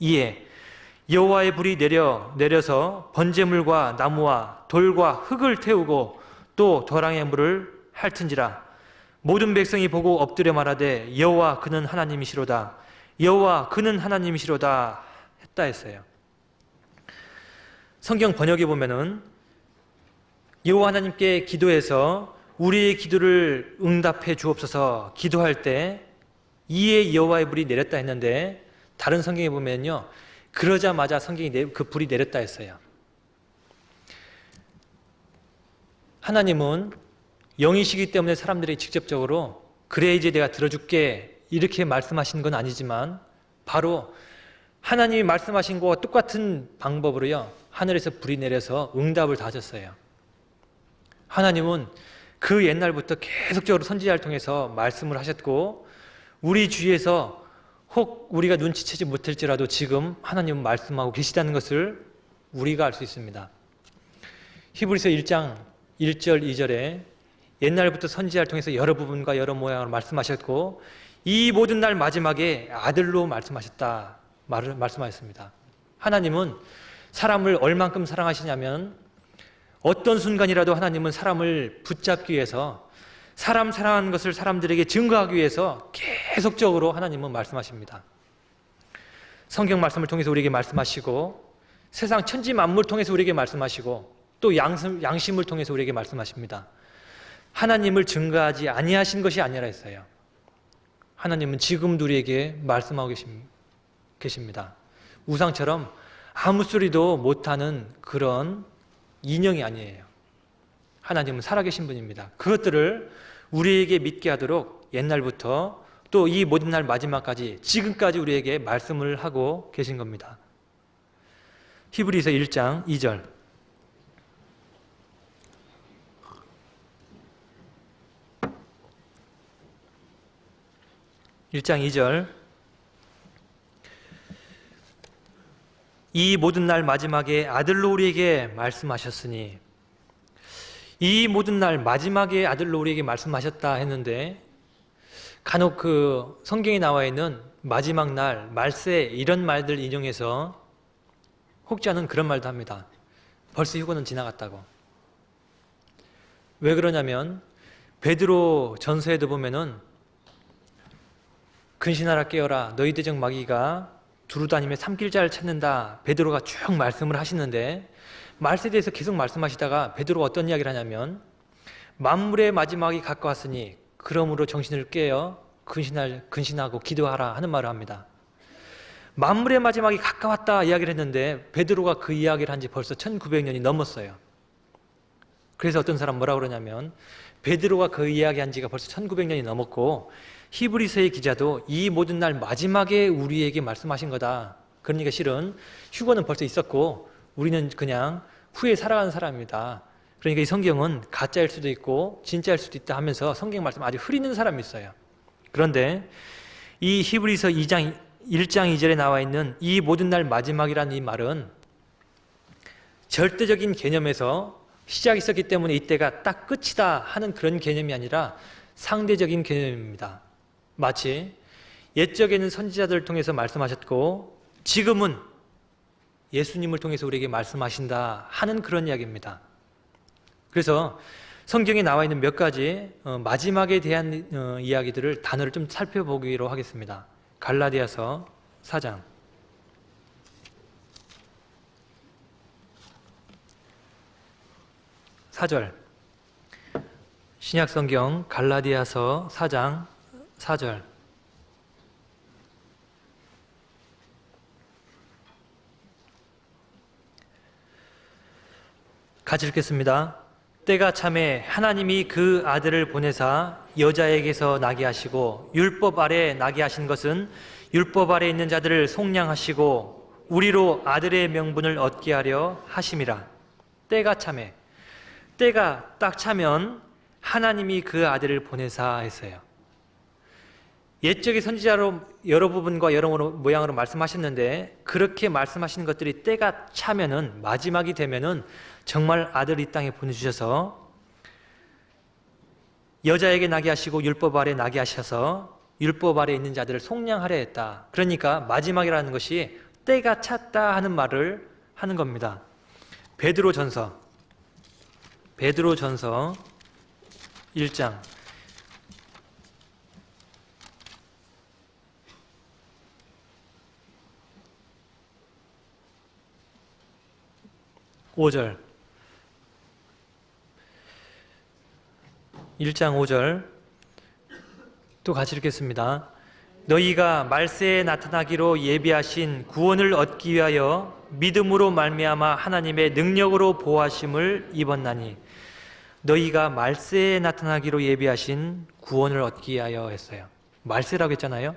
이에 여호와의 불이 내려서 번제물과 나무와 돌과 흙을 태우고 또 도랑의 물을 핥은지라. 모든 백성이 보고 엎드려 말하되 여호와 그는 하나님이시로다. 여호와 그는 하나님이시로다 했다 했어요. 성경 번역에 보면은 여호와 하나님께 기도해서 우리의 기도를 응답해 주옵소서 기도할 때 이에 여호와의 불이 내렸다 했는데, 다른 성경에 보면요 그러자마자 성경이 그 불이 내렸다 했어요. 하나님은 영이시기 때문에 사람들이 직접적으로 그래 이제 내가 들어줄게 이렇게 말씀하신 건 아니지만, 바로 하나님이 말씀하신 것과 똑같은 방법으로요 하늘에서 불이 내려서 응답을 다 하셨어요. 하나님은 그 옛날부터 계속적으로 선지자를 통해서 말씀을 하셨고, 우리 주위에서 혹 우리가 눈치채지 못할지라도 지금 하나님은 말씀하고 계시다는 것을 우리가 알 수 있습니다. 히브리서 1장 1절 2절에 옛날부터 선지자를 통해서 여러 부분과 여러 모양으로 말씀하셨고 이 모든 날 마지막에 아들로 말씀하셨다 말씀하셨습니다. 하나님은 사람을 얼만큼 사랑하시냐면 어떤 순간이라도 하나님은 사람을 붙잡기 위해서, 사람 사랑하는 것을 사람들에게 증거하기 위해서 계속적으로 하나님은 말씀하십니다. 성경 말씀을 통해서 우리에게 말씀하시고, 세상 천지 만물을 통해서 우리에게 말씀하시고, 또 양심을 통해서 우리에게 말씀하십니다. 하나님을 증거하지 아니하신 것이 아니라 했어요. 하나님은 지금도 우리에게 말씀하고 계십니다. 우상처럼 아무 소리도 못하는 그런 인형이 아니에요. 하나님은 살아계신 분입니다. 그것들을 우리에게 믿게 하도록 옛날부터 또 이 모든 날 마지막까지 지금까지 우리에게 말씀을 하고 계신 겁니다. 히브리서 1장 2절. 이 모든 날 마지막에 아들로 우리에게 말씀하셨으니, 이 모든 날 마지막에 아들로 우리에게 말씀하셨다 했는데, 간혹 그 성경에 나와 있는 마지막 날, 말세 이런 말들 인용해서 혹자는 그런 말도 합니다. 벌써 휴거는 지나갔다고. 왜 그러냐면 베드로 전서에도 보면은 근신하라 깨어라 너희 대적 마귀가 두루다니며 삼킬자를 찾는다 베드로가 쭉 말씀을 하시는데, 말세에 대해서 계속 말씀하시다가 베드로가 어떤 이야기를 하냐면 만물의 마지막이 가까웠으니 그러므로 정신을 깨어 근신하고 기도하라 하는 말을 합니다. 만물의 마지막이 가까웠다 이야기를 했는데 베드로가 그 이야기를 한 지 벌써 1900년이 넘었어요. 그래서 어떤 사람 뭐라고 그러냐면 베드로가 그 이야기 한 지가 벌써 1900년이 넘었고 히브리서의 기자도 이 모든 날 마지막에 우리에게 말씀하신 거다. 그러니까 실은 휴거는 벌써 있었고 우리는 그냥 후에 살아가는 사람입니다. 그러니까 이 성경은 가짜일 수도 있고 진짜일 수도 있다 하면서 성경 말씀 아주 흐리는 사람이 있어요. 그런데 이 히브리서 1장 2절에 나와 있는 이 모든 날 마지막이라는 이 말은 절대적인 개념에서 시작이 있었기 때문에 이때가 딱 끝이다 하는 그런 개념이 아니라 상대적인 개념입니다. 마치 옛적에는 선지자들을 통해서 말씀하셨고 지금은 예수님을 통해서 우리에게 말씀하신다 하는 그런 이야기입니다. 그래서 성경에 나와 있는 몇 가지 마지막에 대한 이야기들을 단어를 좀 살펴보기로 하겠습니다. 갈라디아서 4장 4절, 신약성경 갈라디아서 4장 4절. 같이 읽겠습니다. 때가 참에 하나님이 그 아들을 보내사 여자에게서 나게 하시고 율법 아래 나게 하신 것은 율법 아래 있는 자들을 속량하시고 우리로 아들의 명분을 얻게 하려 하심이라. 때가 참에, 때가 딱 차면 하나님이 그 아들을 보내사 했어요. 옛적의 선지자로 여러 부분과 여러 모양으로 말씀하셨는데 그렇게 말씀하시는 것들이 때가 차면은 마지막이 되면은 정말 아들을 이 땅에 보내주셔서 여자에게 나게 하시고 율법 아래 나게 하셔서 율법 아래 있는 자들을 속량하려 했다. 그러니까 마지막이라는 것이 때가 찼다 하는 말을 하는 겁니다. 베드로전서 1장 5절 1장 5절 또 같이 읽겠습니다. 너희가 말세에 나타나기로 예비하신 구원을 얻기 위하여 믿음으로 말미암아 하나님의 능력으로 보호하심을 입었나니 너희가 말세에 나타나기로 예비하신 구원을 얻기 위하여 했어요. 말세라고 했잖아요.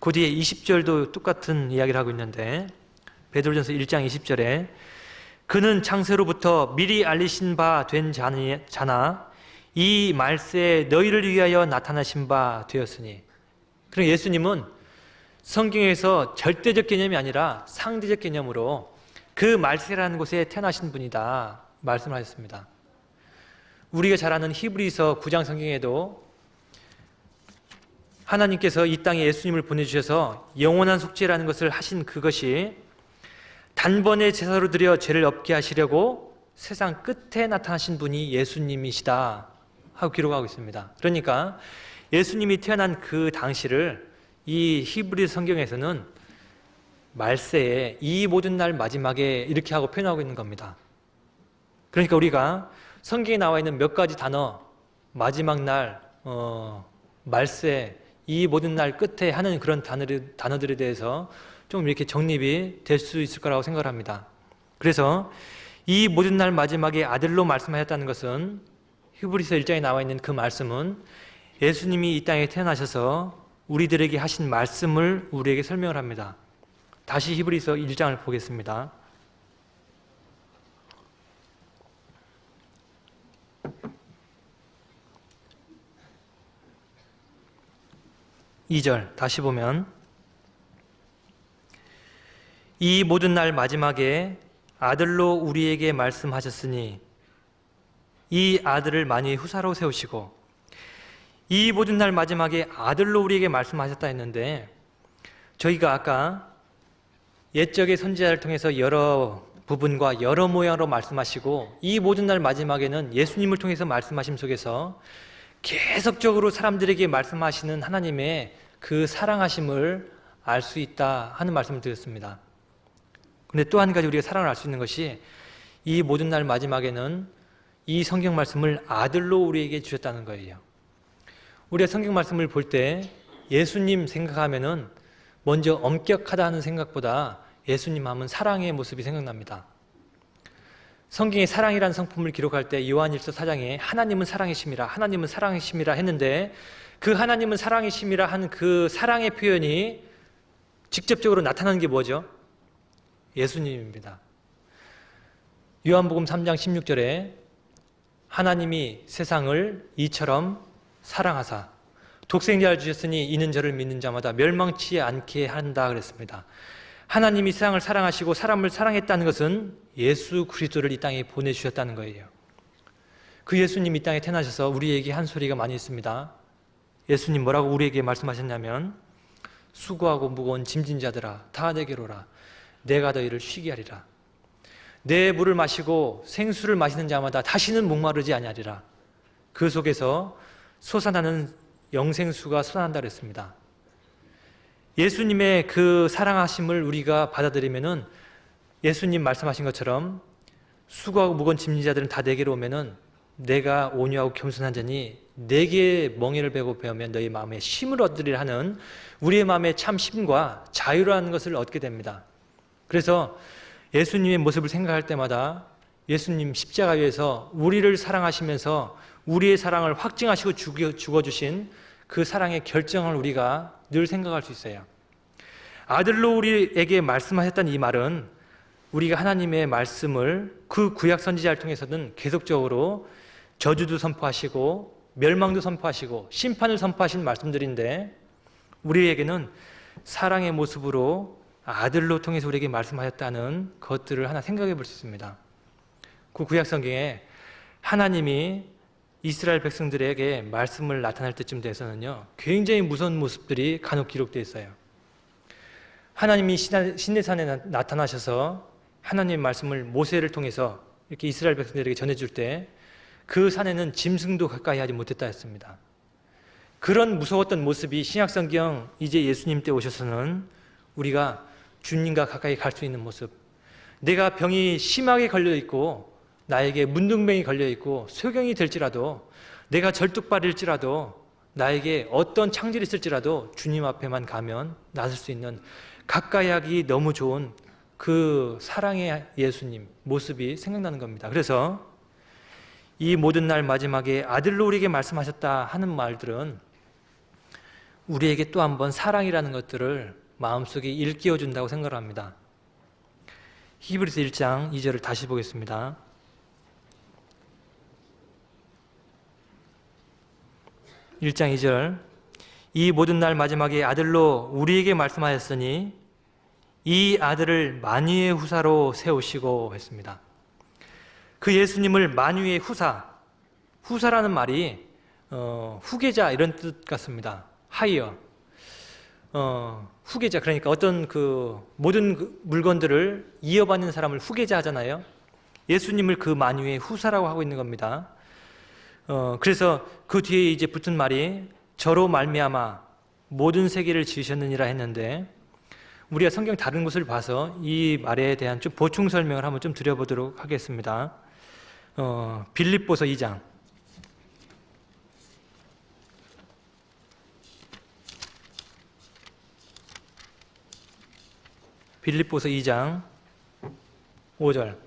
그 뒤에 20절도 똑같은 이야기를 하고 있는데 베드로전서 1장 20절에 그는 창세로부터 미리 알리신 바 된 자나 이 말세에 너희를 위하여 나타나신 바 되었으니. 그러니까 예수님은 성경에서 절대적 개념이 아니라 상대적 개념으로 그 말세라는 곳에 태어나신 분이다 말씀하셨습니다. 우리가 잘 아는 히브리서 9장 성경에도 하나님께서 이 땅에 예수님을 보내주셔서 영원한 속죄라는 것을 하신 그것이 단번에 제사로 드려 죄를 없게 하시려고 세상 끝에 나타나신 분이 예수님이시다 하고 기록하고 있습니다. 그러니까 예수님이 태어난 그 당시를 이 히브리 성경에서는 말세에 이 모든 날 마지막에 이렇게 하고 표현하고 있는 겁니다. 그러니까 우리가 성경에 나와 있는 몇 가지 단어, 마지막 날, 말세, 이 모든 날 끝에 하는 그런 단어들에 대해서 좀 이렇게 정립이 될 수 있을 거라고 생각을 합니다. 그래서 이 모든 날 마지막에 아들로 말씀하셨다는 것은 히브리서 1장에 나와 있는 그 말씀은 예수님이 이 땅에 태어나셔서 우리들에게 하신 말씀을 우리에게 설명을 합니다. 다시 히브리서 1장을 보겠습니다. (2절) 다시 보면 이 모든 날 마지막에 아들로 우리에게 말씀하셨으니 이 아들을 만유의 후사로 세우시고. 이 모든 날 마지막에 아들로 우리에게 말씀하셨다 했는데 저희가 아까 옛적의 선지자를 통해서 여러 부분과 여러 모양으로 말씀하시고 이 모든 날 마지막에는 예수님을 통해서 말씀하심 속에서 계속적으로 사람들에게 말씀하시는 하나님의 그 사랑하심을 알 수 있다 하는 말씀을 드렸습니다. 그런데 또 한 가지 우리가 사랑을 알 수 있는 것이 이 모든 날 마지막에는 이 성경 말씀을 아들로 우리에게 주셨다는 거예요. 우리가 성경 말씀을 볼 때 예수님 생각하면은 먼저 엄격하다는 생각보다 예수님 하면 사랑의 모습이 생각납니다. 성경에 사랑이라는 성품을 기록할 때 요한일서 4장에 하나님은 사랑이심이라, 하나님은 사랑이심이라 했는데 그 하나님은 사랑이심이라 한 그 사랑의 표현이 직접적으로 나타나는 게 뭐죠? 예수님입니다. 요한복음 3장 16절에 하나님이 세상을 이처럼 사랑하사 독생자를 주셨으니 이는 저를 믿는 자마다 멸망치 않게 한다 그랬습니다. 하나님이 세상을 사랑하시고 사람을 사랑했다는 것은 예수 그리스도를 이 땅에 보내주셨다는 거예요. 그 예수님 이 땅에 태어나셔서 우리에게 한 소리가 많이 있습니다. 예수님 뭐라고 우리에게 말씀하셨냐면 수고하고 무거운 짐진 자들아 다 내게로 오라 내가 너희를 쉬게 하리라. 내 물을 마시고 생수를 마시는 자마다 다시는 목마르지 아니하리라. 그 속에서 솟아나는 영생수가 솟아난다 그랬습니다. 예수님의 그 사랑하심을 우리가 받아들이면은 예수님 말씀하신 것처럼 수고하고 무거운 짐진 자들은 다 내게로 오면은 내가 온유하고 겸손한 자니 내게 멍에를 베고 배우면 너희 마음에 쉼을 얻으리라 하는 우리의 마음에 참 쉼과 자유라는 것을 얻게 됩니다. 그래서 예수님의 모습을 생각할 때마다 예수님 십자가 위에서 우리를 사랑하시면서 우리의 사랑을 확증하시고 죽어주신 그 사랑의 결정을 우리가 늘 생각할 수 있어요. 아들로 우리에게 말씀하셨다는 이 말은 우리가 하나님의 말씀을 그 구약 선지자를 통해서는 계속적으로 저주도 선포하시고 멸망도 선포하시고 심판을 선포하신 말씀들인데 우리에게는 사랑의 모습으로 아들로 통해서 우리에게 말씀하셨다는 것들을 하나 생각해 볼 수 있습니다. 그 구약 성경에 하나님이 이스라엘 백성들에게 말씀을 나타낼 때쯤 돼서는요, 굉장히 무서운 모습들이 간혹 기록되어 있어요. 하나님이 시내산에 나타나셔서 하나님의 말씀을 모세를 통해서 이렇게 이스라엘 백성들에게 전해줄 때 그 산에는 짐승도 가까이 하지 못했다 했습니다. 그런 무서웠던 모습이 신약성경 이제 예수님 때 오셔서는 우리가 주님과 가까이 갈 수 있는 모습, 내가 병이 심하게 걸려있고 나에게 문둥병이 걸려있고 쇠경이 될지라도, 내가 절뚝발일지라도, 나에게 어떤 창질이 있을지라도 주님 앞에만 가면 나설 수 있는, 가까이 하기 너무 좋은 그 사랑의 예수님 모습이 생각나는 겁니다. 그래서 이 모든 날 마지막에 아들로 우리에게 말씀하셨다 하는 말들은 우리에게 또 한 번 사랑이라는 것들을 마음속에 일깨워 준다고 생각을 합니다. 히브리서 1장 2절을 다시 보겠습니다. (1장 2절) 이 모든 날 마지막에 아들로 우리에게 말씀하셨으니 이 아들을 만유의 후사로 세우시고 했습니다. 그 예수님을 만유의 후사라는 말이 후계자 이런 뜻 같습니다. 하이어, 후계자, 그러니까 어떤 그 모든 그 물건들을 이어받는 사람을 후계자 하잖아요. 예수님을 그 만유의 후사라고 하고 있는 겁니다. 그래서 그 뒤에 이제 붙은 말이 저로 말미암아 모든 세계를 지으셨느니라 했는데, 우리가 성경 다른 곳을 봐서 이 말에 대한 좀 보충 설명을 한번 좀 드려보도록 하겠습니다. 빌립보서 2장. 빌립보서 2장 5절.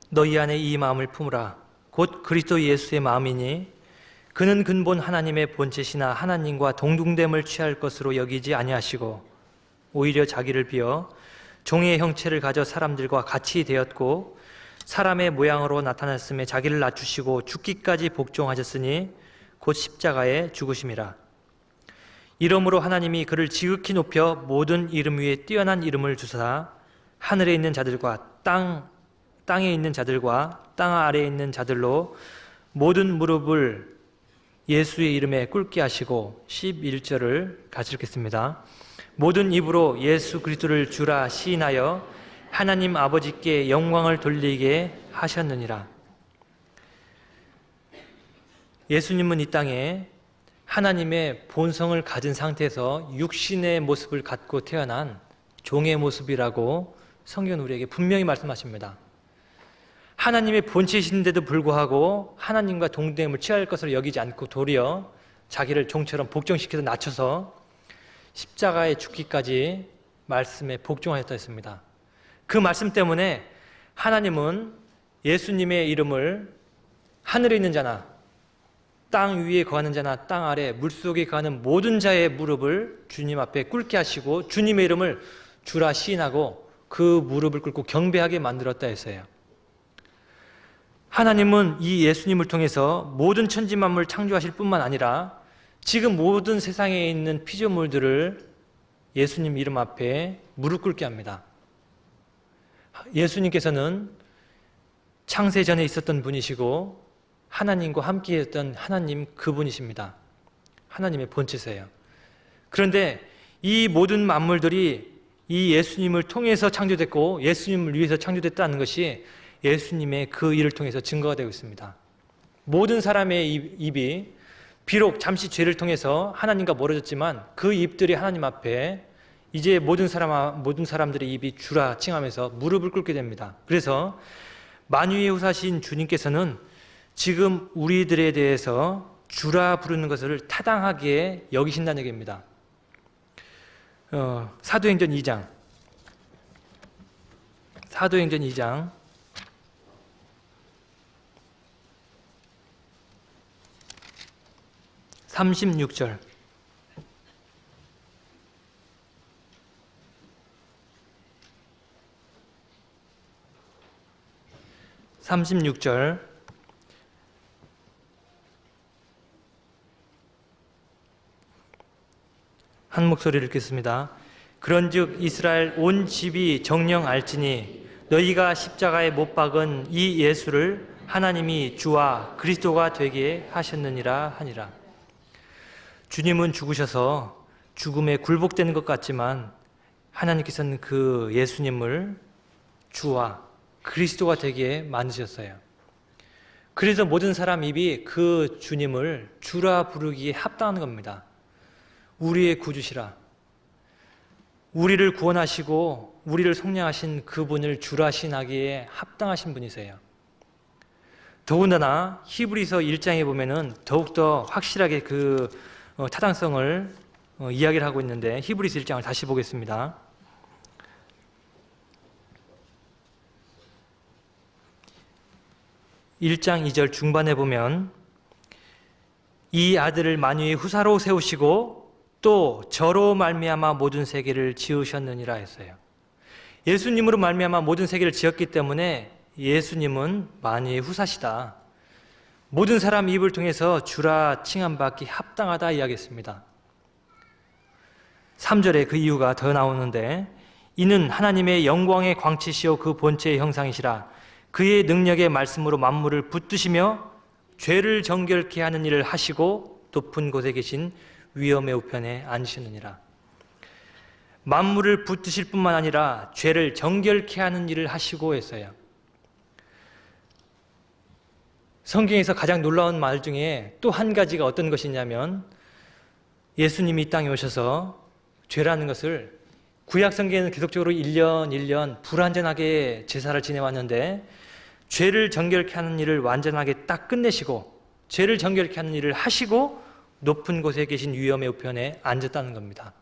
너희 안에 이 마음을 품으라. 곧 그리스도 예수의 마음이니 그는 근본 하나님의 본체시나 하나님과 동등됨을 취할 것으로 여기지 아니하시고 오히려 자기를 비어 종의 형체를 가져 사람들과 같이 되었고 사람의 모양으로 나타났음에 자기를 낮추시고 죽기까지 복종하셨으니 곧 십자가에 죽으심이라. 이러므로 하나님이 그를 지극히 높여 모든 이름 위에 뛰어난 이름을 주사 하늘에 있는 자들과 땅에 있는 자들과 땅 아래에 있는 자들로 모든 무릎을 예수의 이름에 꿇게 하시고 11절을 같이 읽겠습니다. 모든 입으로 예수 그리스도를 주라 시인하여 하나님 아버지께 영광을 돌리게 하셨느니라. 예수님은 이 땅에 하나님의 본성을 가진 상태에서 육신의 모습을 갖고 태어난 종의 모습이라고 성경은 우리에게 분명히 말씀하십니다. 하나님의 본체이신데도 불구하고 하나님과 동등함을 취할 것으로 여기지 않고 도리어 자기를 종처럼 복종시켜서 낮춰서 십자가에 죽기까지 말씀에 복종하셨다 했습니다. 그 말씀 때문에 하나님은 예수님의 이름을 하늘에 있는 자나 땅 위에 거하는 자나 땅 아래 물속에 거하는 모든 자의 무릎을 주님 앞에 꿇게 하시고 주님의 이름을 주라 시인하고 그 무릎을 꿇고 경배하게 만들었다 했어요. 하나님은 이 예수님을 통해서 모든 천지 만물 창조하실 뿐만 아니라 지금 모든 세상에 있는 피조물들을 예수님 이름 앞에 무릎 꿇게 합니다. 예수님께서는 창세 전에 있었던 분이시고 하나님과 함께 했던 하나님 그분이십니다. 하나님의 본체세요. 그런데 이 모든 만물들이 이 예수님을 통해서 창조됐고 예수님을 위해서 창조됐다는 것이 예수님의 그 일을 통해서 증거가 되고 있습니다. 모든 사람의 입이 비록 잠시 죄를 통해서 하나님과 멀어졌지만 그 입들이 하나님 앞에 이제 모든 사람들의 입이 주라 칭하면서 무릎을 꿇게 됩니다. 그래서 만유의 후사신 주님께서는 지금 우리들에 대해서 주라 부르는 것을 타당하게 여기신다는 얘기입니다. 사도행전 2장 36절. 한 목소리를 읽겠습니다. 그런즉 이스라엘 온 집이 정령 알지니 너희가 십자가에 못 박은 이 예수를 하나님이 주와 그리스도가 되게 하셨느니라 하니라. 주님은 죽으셔서 죽음에 굴복되는 것 같지만 하나님께서는 그 예수님을 주와 그리스도가 되게 만드셨어요. 그래서 모든 사람 입이 그 주님을 주라 부르기에 합당한 겁니다. 우리의 구주시라. 우리를 구원하시고 우리를 속량하신 그분을 주라 신하기에 합당하신 분이세요. 더군다나 히브리서 1장에 보면은 더욱더 확실하게 그 타당성을 이야기를 하고 있는데 히브리서 1장을 다시 보겠습니다. 1장 2절 중반에 보면 이 아들을 만유의 후사로 세우시고 또 저로 말미암아 모든 세계를 지으셨느니라 했어요. 예수님으로 말미암아 모든 세계를 지었기 때문에 예수님은 만유의 후사시다. 모든 사람 입을 통해서 주라 칭함받기 합당하다 이야기했습니다. 3절에 그 이유가 더 나오는데 이는 하나님의 영광의 광채시요 그 본체의 형상이시라. 그의 능력의 말씀으로 만물을 붙드시며 죄를 정결케 하는 일을 하시고 높은 곳에 계신 위엄의 우편에 앉으시느니라. 만물을 붙드실 뿐만 아니라 죄를 정결케 하는 일을 하시고 했어요. 성경에서 가장 놀라운 말 중에 또 한 가지가 어떤 것이냐면 예수님이 이 땅에 오셔서 죄라는 것을 구약 성경에는 계속적으로 1년 불완전하게 제사를 지내왔는데 죄를 정결케 하는 일을 완전하게 딱 끝내시고 죄를 정결케 하는 일을 하시고 높은 곳에 계신 위엄의 우편에 앉았다는 겁니다.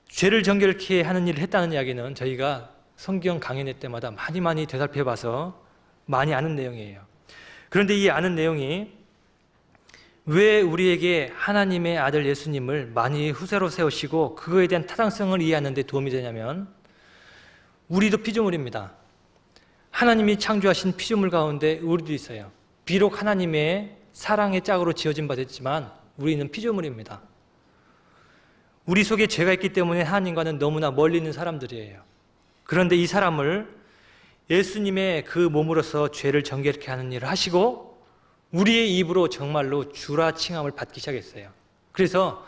죄를 정결케 하는 일을 했다는 이야기는 저희가 성경 강연회 때마다 많이 되살펴봐서 많이 아는 내용이에요. 그런데 이 아는 내용이 왜 우리에게 하나님의 아들 예수님을 만유의 후사로 세우시고 그거에 대한 타당성을 이해하는 데 도움이 되냐면 우리도 피조물입니다. 하나님이 창조하신 피조물 가운데 우리도 있어요. 비록 하나님의 사랑의 짝으로 지어진 바 됐지만 우리는 피조물입니다. 우리 속에 죄가 있기 때문에 하나님과는 너무나 멀리 있는 사람들이에요. 그런데 이 사람을 예수님의 그 몸으로서 죄를 정결케 하는 일을 하시고 우리의 입으로 정말로 주라 칭함을 받기 시작했어요. 그래서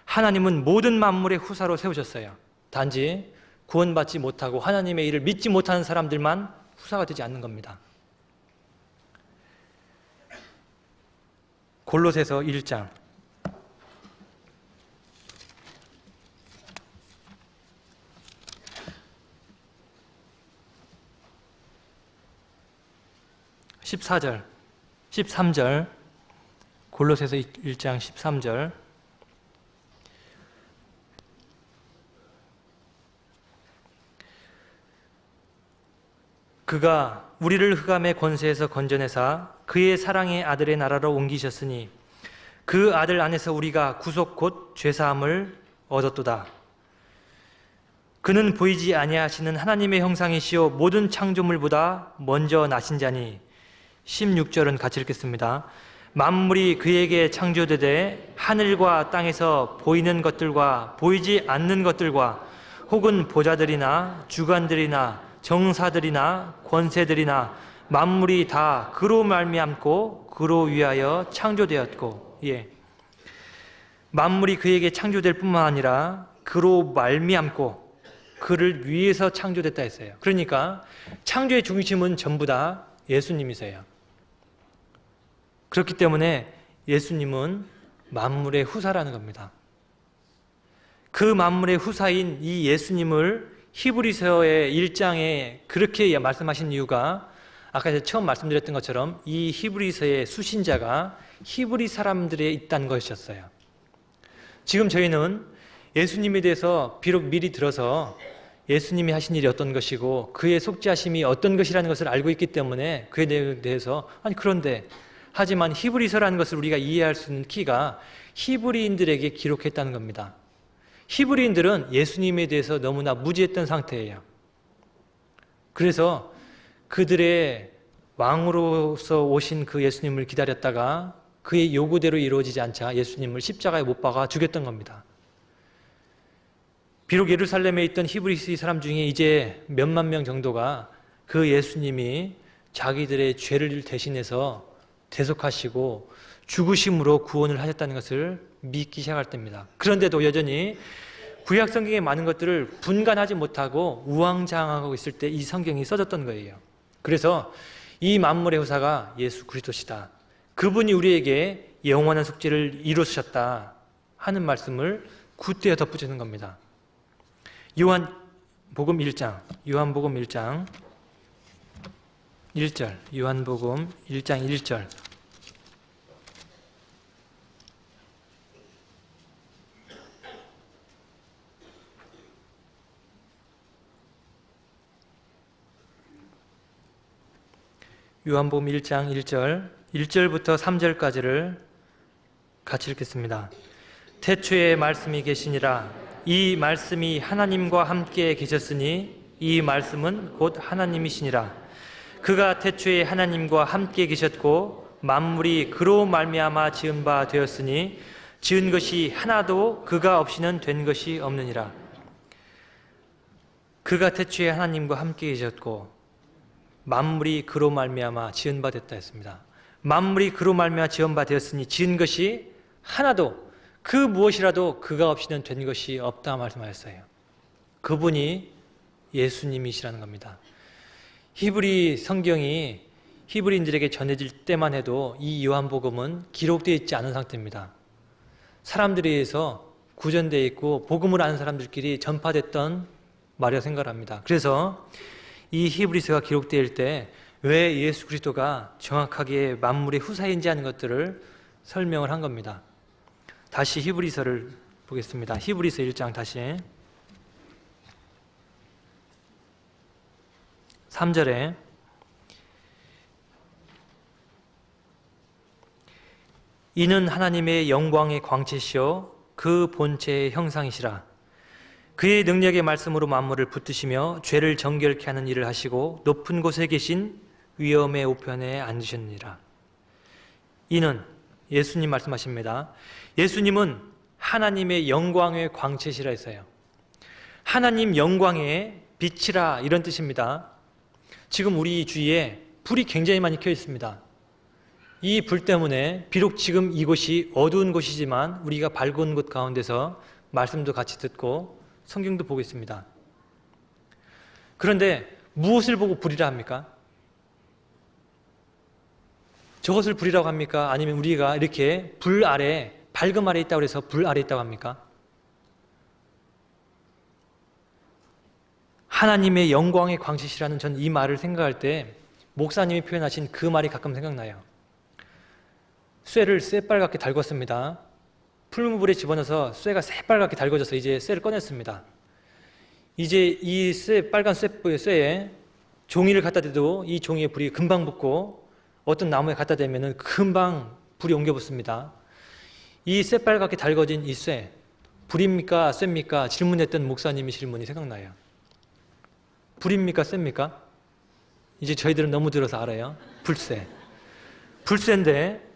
하나님은 모든 만물의 후사로 세우셨어요. 단지 구원받지 못하고 하나님의 일을 믿지 못하는 사람들만 후사가 되지 않는 겁니다. 골로새서 1장 14절 13절 골로새서 1장 13절 그가 우리를 흑암의 권세에서 건져내사 그의 사랑의 아들의 나라로 옮기셨으니 그 아들 안에서 우리가 구속 곧 죄사함을 얻었도다. 그는 보이지 아니하시는 하나님의 형상이시요 모든 창조물보다 먼저 나신 자니 16절은 같이 읽겠습니다. 만물이 그에게 창조되되 하늘과 땅에서 보이는 것들과 보이지 않는 것들과 혹은 보좌들이나 주관들이나 정사들이나 권세들이나 만물이 다 그로 말미암고 그로 위하여 창조되었고 만물이 그에게 창조될 뿐만 아니라 그로 말미암고 그를 위해서 창조됐다 했어요. 그러니까 창조의 중심은 전부 다 예수님이세요. 그렇기 때문에 예수님은 만물의 후사라는 겁니다. 그 만물의 후사인 이 예수님을 히브리서의 1장에 그렇게 말씀하신 이유가 아까 제가 처음 말씀드렸던 것처럼 이 히브리서의 수신자가 히브리 사람들에 있다는 것이었어요. 지금 저희는 예수님에 대해서 비록 미리 들어서 예수님이 하신 일이 어떤 것이고 그의 속죄하심이 어떤 것이라는 것을 알고 있기 때문에 그에 대해서 그런데 하지만 히브리서라는 것을 우리가 이해할 수 있는 키가 히브리인들에게 기록했다는 겁니다. 히브리인들은 예수님에 대해서 너무나 무지했던 상태예요. 그래서 그들의 왕으로서 오신 그 예수님을 기다렸다가 그의 요구대로 이루어지지 않자 예수님을 십자가에 못 박아 죽였던 겁니다. 비록 예루살렘에 있던 히브리스 사람 중에 이제 몇만 명 정도가 그 예수님이 자기들의 죄를 대신해서 대속하시고 죽으심으로 구원을 하셨다는 것을 믿기 시작할 때입니다. 그런데도 여전히 구약 성경의 많은 것들을 분간하지 못하고 우왕좌왕하고 있을 때 이 성경이 써졌던 거예요. 그래서 이 만물의 후사가 예수 그리스도시다. 그분이 우리에게 영원한 속죄를 이루셨다 하는 말씀을 굳게 덧붙이는 겁니다. 요한복음 1장 1절, 요한복음 1장 1절. 요한복음 1장 1절, 1절부터 3절까지를 같이 읽겠습니다. 태초에 말씀이 계시니라. 이 말씀이 하나님과 함께 계셨으니 이 말씀은 곧 하나님이시니라. 그가 태초에 하나님과 함께 계셨고 만물이 그로 말미암아 지은 바 되었으니 지은 것이 하나도 그가 없이는 된 것이 없느니라. 그가 태초에 하나님과 함께 계셨고 만물이 그로 말미암아 지은 바 됐다 했습니다. 만물이 그로 말미암아 지은 바 되었으니 지은 것이 하나도 그 무엇이라도 그가 없이는 된 것이 없다 말씀하셨어요. 그분이 예수님이시라는 겁니다. 히브리 성경이 히브리인들에게 전해질 때만 해도 이 요한복음은 기록되어 있지 않은 상태입니다. 사람들에 의해서 구전되어 있고 복음을 아는 사람들끼리 전파됐던 말이라고 생각합니다. 그래서 이 히브리서가 기록될 때 왜 예수 그리스도가 정확하게 만물의 후사인지 하는 것들을 설명을 한 겁니다. 다시 히브리서를 보겠습니다. 히브리서 1장 다시 3절에 이는 하나님의 영광의 광채시요 그 본체의 형상이시라. 그의 능력의 말씀으로 만물을 붙드시며 죄를 정결케 하는 일을 하시고 높은 곳에 계신 위엄의 우편에 앉으셨느니라. 이는 예수님 말씀하십니다. 예수님은 하나님의 영광의 광채시라 했어요. 하나님 영광의 빛이라 이런 뜻입니다. 지금 우리 주위에 불이 굉장히 많이 켜져 있습니다. 이 불 때문에 비록 지금 이곳이 어두운 곳이지만 우리가 밝은 곳 가운데서 말씀도 같이 듣고 성경도 보고 있습니다. 그런데 무엇을 보고 불이라 합니까? 저것을 불이라고 합니까? 아니면 우리가 이렇게 불 아래, 밝음 아래 있다고 해서 불 아래 있다고 합니까? 하나님의 영광의 광채시라는 전 이 말을 생각할 때 목사님이 표현하신 그 말이 가끔 생각나요. 쇠를 새빨갛게 달궜습니다. 풀무불에 집어넣어서 쇠가 새빨갛게 달궈져서 이제 쇠를 꺼냈습니다. 이제 이 빨간 쇠에 종이를 갖다 대도 이 종이에 불이 금방 붙고 어떤 나무에 갖다 대면 금방 불이 옮겨 붙습니다. 이 새빨갛게 달궈진 이 쇠, 불입니까? 쇠입니까? 질문했던 목사님의 질문이 생각나요. 불입니까? 쇠입니까? 이제 저희들은 너무 들어서 알아요. 불쇠. 불쇠인데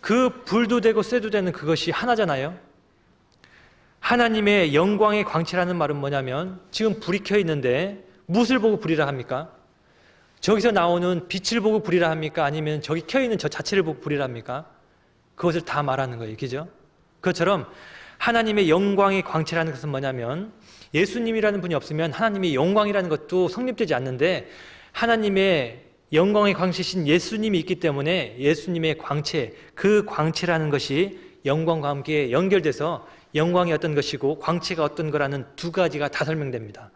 그 불도 되고 쇠도 되는 그것이 하나잖아요. 하나님의 영광의 광채라는 말은 뭐냐면 지금 불이 켜 있는데 무엇을 보고 불이라 합니까? 저기서 나오는 빛을 보고 불이라 합니까? 아니면 저기 켜 있는 저 자체를 보고 불이라 합니까? 그것을 다 말하는 거예요. 그죠? 그것처럼 하나님의 영광의 광채라는 것은 뭐냐면 예수님이라는 분이 없으면 하나님의 영광이라는 것도 성립되지 않는데 하나님의 영광의 광채신 예수님이 있기 때문에 예수님의 광채, 그 광채라는 것이 영광과 함께 연결돼서 영광이 어떤 것이고 광채가 어떤 거라는 두 가지가 다 설명됩니다.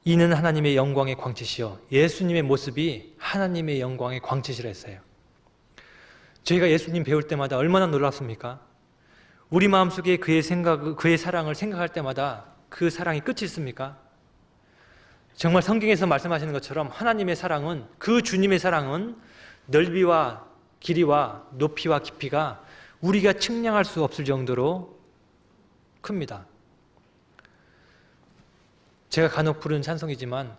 이는 하나님의 영광의 광채시요. 예수님의 모습이 하나님의 영광의 광채시라 했어요. 저희가 예수님 배울 때마다 얼마나 놀랍습니까? 우리 마음속에 그의 사랑을 생각할 때마다 그 사랑이 끝이 있습니까? 정말 성경에서 말씀하시는 것처럼 하나님의 사랑은, 그 주님의 사랑은 넓이와 길이와 높이와 깊이가 우리가 측량할 수 없을 정도로 큽니다. 제가 간혹 부르는 찬송이지만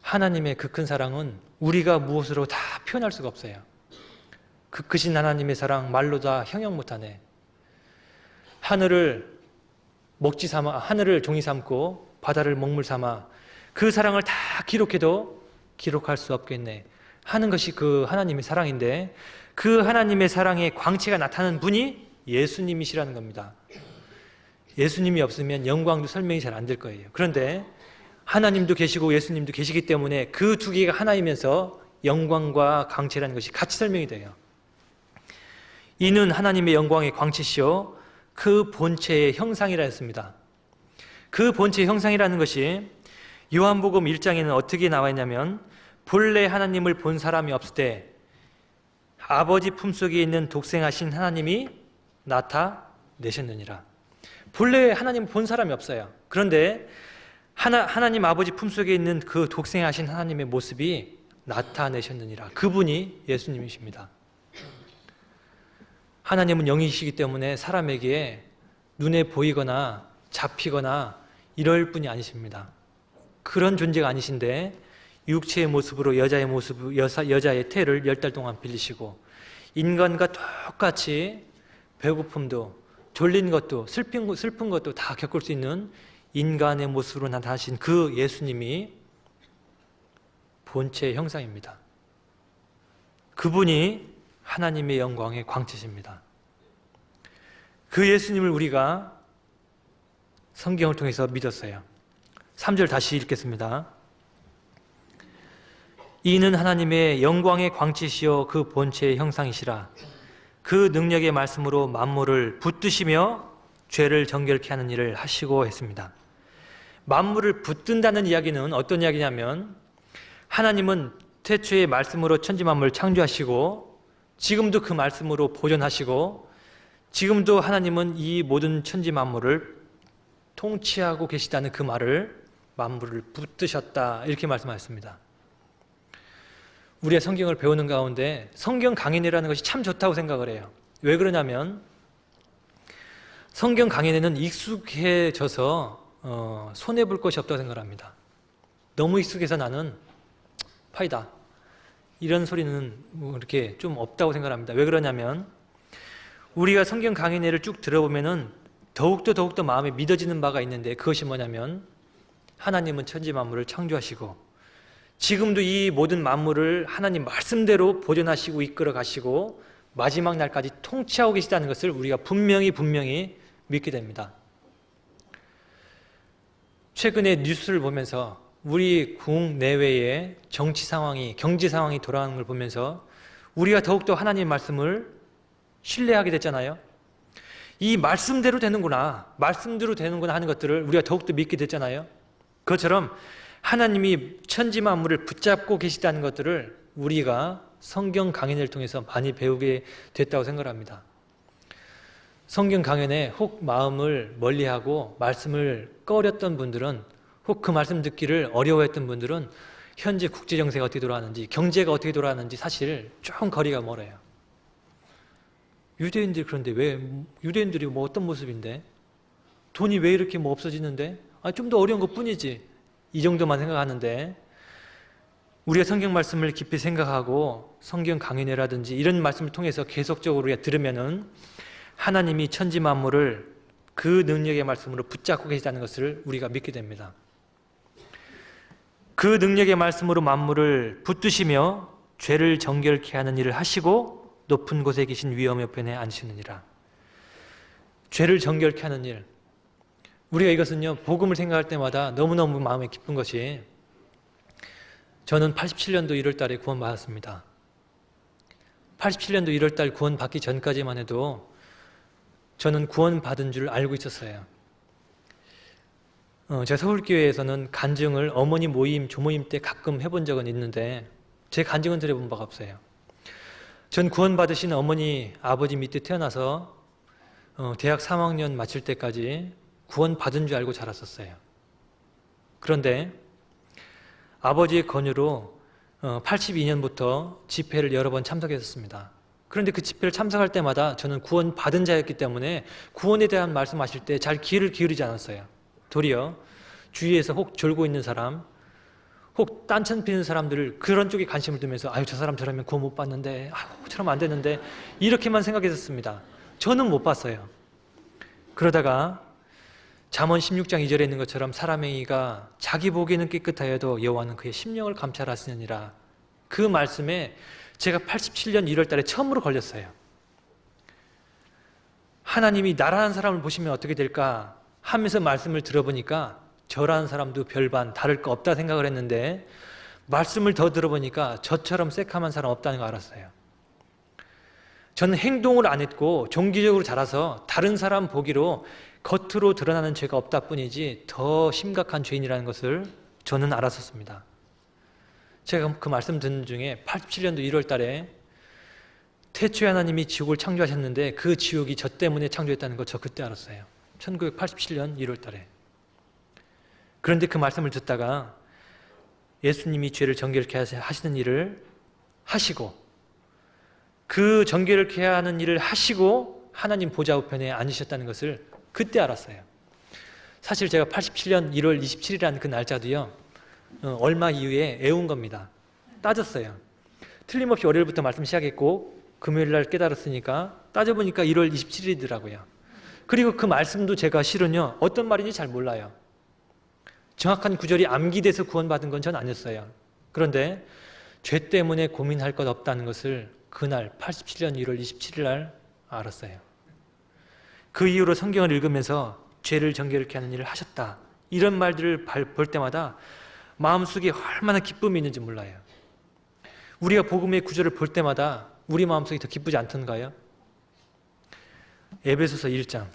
하나님의 그 큰 사랑은 우리가 무엇으로 다 표현할 수가 없어요. 그 크신 하나님의 사랑 말로 다 형용 못하네. 하늘을 먹지 삼아, 하늘을 종이 삼고 바다를 먹물 삼아 그 사랑을 다 기록해도 기록할 수 없겠네 하는 것이 그 하나님의 사랑인데, 그 하나님의 사랑의 광채가 나타나는 분이 예수님이시라는 겁니다. 예수님이 없으면 영광도 설명이 잘 안 될 거예요. 그런데 하나님도 계시고 예수님도 계시기 때문에 그 두 개가 하나이면서 영광과 광채라는 것이 같이 설명이 돼요. 이는 하나님의 영광의 광채시요 그 본체의 형상이라 했습니다. 그 본체의 형상이라는 것이 요한복음 1장에는 어떻게 나와 있냐면, 본래 하나님을 본 사람이 없을 때 아버지 품속에 있는 독생하신 하나님이 나타내셨느니라. 본래 하나님을 본 사람이 없어요. 그런데 하나님 아버지 품속에 있는 그 독생하신 하나님의 모습이 나타내셨느니라. 그분이 예수님이십니다. 하나님은 영이시기 때문에 사람에게 눈에 보이거나 잡히거나 이럴 분이 아니십니다. 그런 존재가 아니신데 육체의 모습으로 여자의 태를 10달 동안 빌리시고, 인간과 똑같이 배고픔도 졸린 것도 슬픈 것도 다 겪을 수 있는 인간의 모습으로 나타나신 그 예수님이 본체의 형상입니다. 그분이 하나님의 영광의 광채십니다. 그 예수님을 우리가 성경을 통해서 믿었어요. 3절 다시 읽겠습니다. 이는 하나님의 영광의 광채시요 그 본체의 형상이시라. 그 능력의 말씀으로 만물을 붙드시며 죄를 정결케 하는 일을 하시고 했습니다. 만물을 붙든다는 이야기는 어떤 이야기냐면, 하나님은 태초의 말씀으로 천지 만물을 창조하시고 지금도 그 말씀으로 보존하시고 지금도 하나님은 이 모든 천지 만물을 통치하고 계시다는 그 말을 만물을 붙드셨다 이렇게 말씀하셨습니다. 우리가 성경을 배우는 가운데 성경 강연회라는 것이 참 좋다고 생각을 해요. 왜 그러냐면 성경 강연회는 익숙해져서 손해볼 것이 없다고 생각합니다. 너무 익숙해서 나는 파이다 이런 소리는 이렇게 좀 없다고 생각합니다. 왜 그러냐면 우리가 성경 강연회를 쭉 들어보면은 더욱더 마음에 믿어지는 바가 있는데, 그것이 뭐냐면 하나님은 천지 만물을 창조하시고 지금도 이 모든 만물을 하나님 말씀대로 보존하시고 이끌어 가시고 마지막 날까지 통치하고 계시다는 것을 우리가 분명히 믿게 됩니다. 최근에 뉴스를 보면서 우리 국내외의 정치 상황이, 경제 상황이 돌아가는 걸 보면서 우리가 더욱더 하나님의 말씀을 신뢰하게 됐잖아요. 이 말씀대로 되는구나 하는 것들을 우리가 더욱더 믿게 됐잖아요. 그것처럼 하나님이 천지 만물을 붙잡고 계시다는 것들을 우리가 성경 강연을 통해서 많이 배우게 됐다고 생각합니다. 성경 강연에 혹 마음을 멀리하고 말씀을 꺼렸던 분들은, 혹 그 말씀 듣기를 어려워했던 분들은 현재 국제 정세가 어떻게 돌아가는지, 경제가 어떻게 돌아가는지 사실 좀 거리가 멀어요. 유대인들이 그런데 왜, 유대인들이 뭐 어떤 모습인데? 돈이 왜 이렇게 뭐 없어지는데? 좀 더 어려운 것 뿐이지. 이 정도만 생각하는데, 우리가 성경 말씀을 깊이 생각하고 성경 강연회라든지 이런 말씀을 통해서 계속적으로 우리가 들으면은 하나님이 천지 만물을 그 능력의 말씀으로 붙잡고 계시다는 것을 우리가 믿게 됩니다. 그 능력의 말씀으로 만물을 붙드시며 죄를 정결케 하는 일을 하시고 높은 곳에 계신 위엄의 편에 앉으시느니라. 죄를 정결케 하는 일, 우리가 이것은요 복음을 생각할 때마다 너무너무 마음에 기쁜 것이, 저는 87년도 1월 달에 구원 받았습니다. 87년도 1월 달 구원 받기 전까지만 해도 저는 구원 받은 줄 알고 있었어요. 제가 서울교회에서는 간증을 어머니 모임, 조모임 때 가끔 해본 적은 있는데 제 간증은 드려본 바가 없어요. 전 구원 받으신 어머니, 아버지 밑에 태어나서 대학 3학년 마칠 때까지 구원 받은 줄 알고 자랐었어요. 그런데 아버지의 권유로 82년부터 집회를 여러 번 참석했었습니다. 그런데 그 집회를 참석할 때마다 저는 구원 받은 자였기 때문에 구원에 대한 말씀하실 때 잘 귀를 기울이지 않았어요. 도리어 주위에서 혹 졸고 있는 사람, 혹 딴천 피는 사람들을 그런 쪽에 관심을 두면서 아유 저 사람 저러면 구원 못 받는데 아유 저러면 안 되는데 이렇게만 생각했었습니다. 저는 못 봤어요. 그러다가 잠언 16장 2절에 있는 것처럼 사람의 행위가 자기 보기에는 깨끗하여도 여호와는 그의 심령을 감찰하시느니라. 그 말씀에 제가 87년 1월 달에 처음으로 걸렸어요. 하나님이 나라는 사람을 보시면 어떻게 될까 하면서 말씀을 들어보니까 저라는 사람도 별반 다를 거 없다 생각을 했는데 말씀을 더 들어보니까 저처럼 새카만 사람 없다는 거 알았어요. 저는 행동을 안 했고 종기적으로 자라서 다른 사람 보기로 겉으로 드러나는 죄가 없다 뿐이지 더 심각한 죄인이라는 것을 저는 알았었습니다. 제가 그 말씀 듣는 중에 87년도 1월 달에 태초에 하나님이 지옥을 창조하셨는데 그 지옥이 저 때문에 창조했다는 거 저 그때 알았어요. 1987년 1월 달에. 그런데 그 말씀을 듣다가 예수님이 죄를 정결케 하시는 일을 하시고 그 정결케 하는 일을 하시고 하나님 보좌 우편에 앉으셨다는 것을 그때 알았어요. 사실 제가 87년 1월 27일이라는 그 날짜도요 얼마 이후에 애운 겁니다. 따졌어요. 틀림없이 월요일부터 말씀 시작했고 금요일날 깨달았으니까 따져보니까 1월 27일이더라고요. 그리고 그 말씀도 제가 실은요 어떤 말인지 잘 몰라요. 정확한 구절이 암기돼서 구원받은 건 전 아니었어요. 그런데 죄 때문에 고민할 것 없다는 것을 그날 87년 1월 27일 날 알았어요. 그 이후로 성경을 읽으면서 죄를 정결케 하는 일을 하셨다 이런 말들을 볼 때마다 마음속에 얼마나 기쁨이 있는지 몰라요. 우리가 복음의 구절을 볼 때마다 우리 마음속이 더 기쁘지 않던가요? 에베소서 1장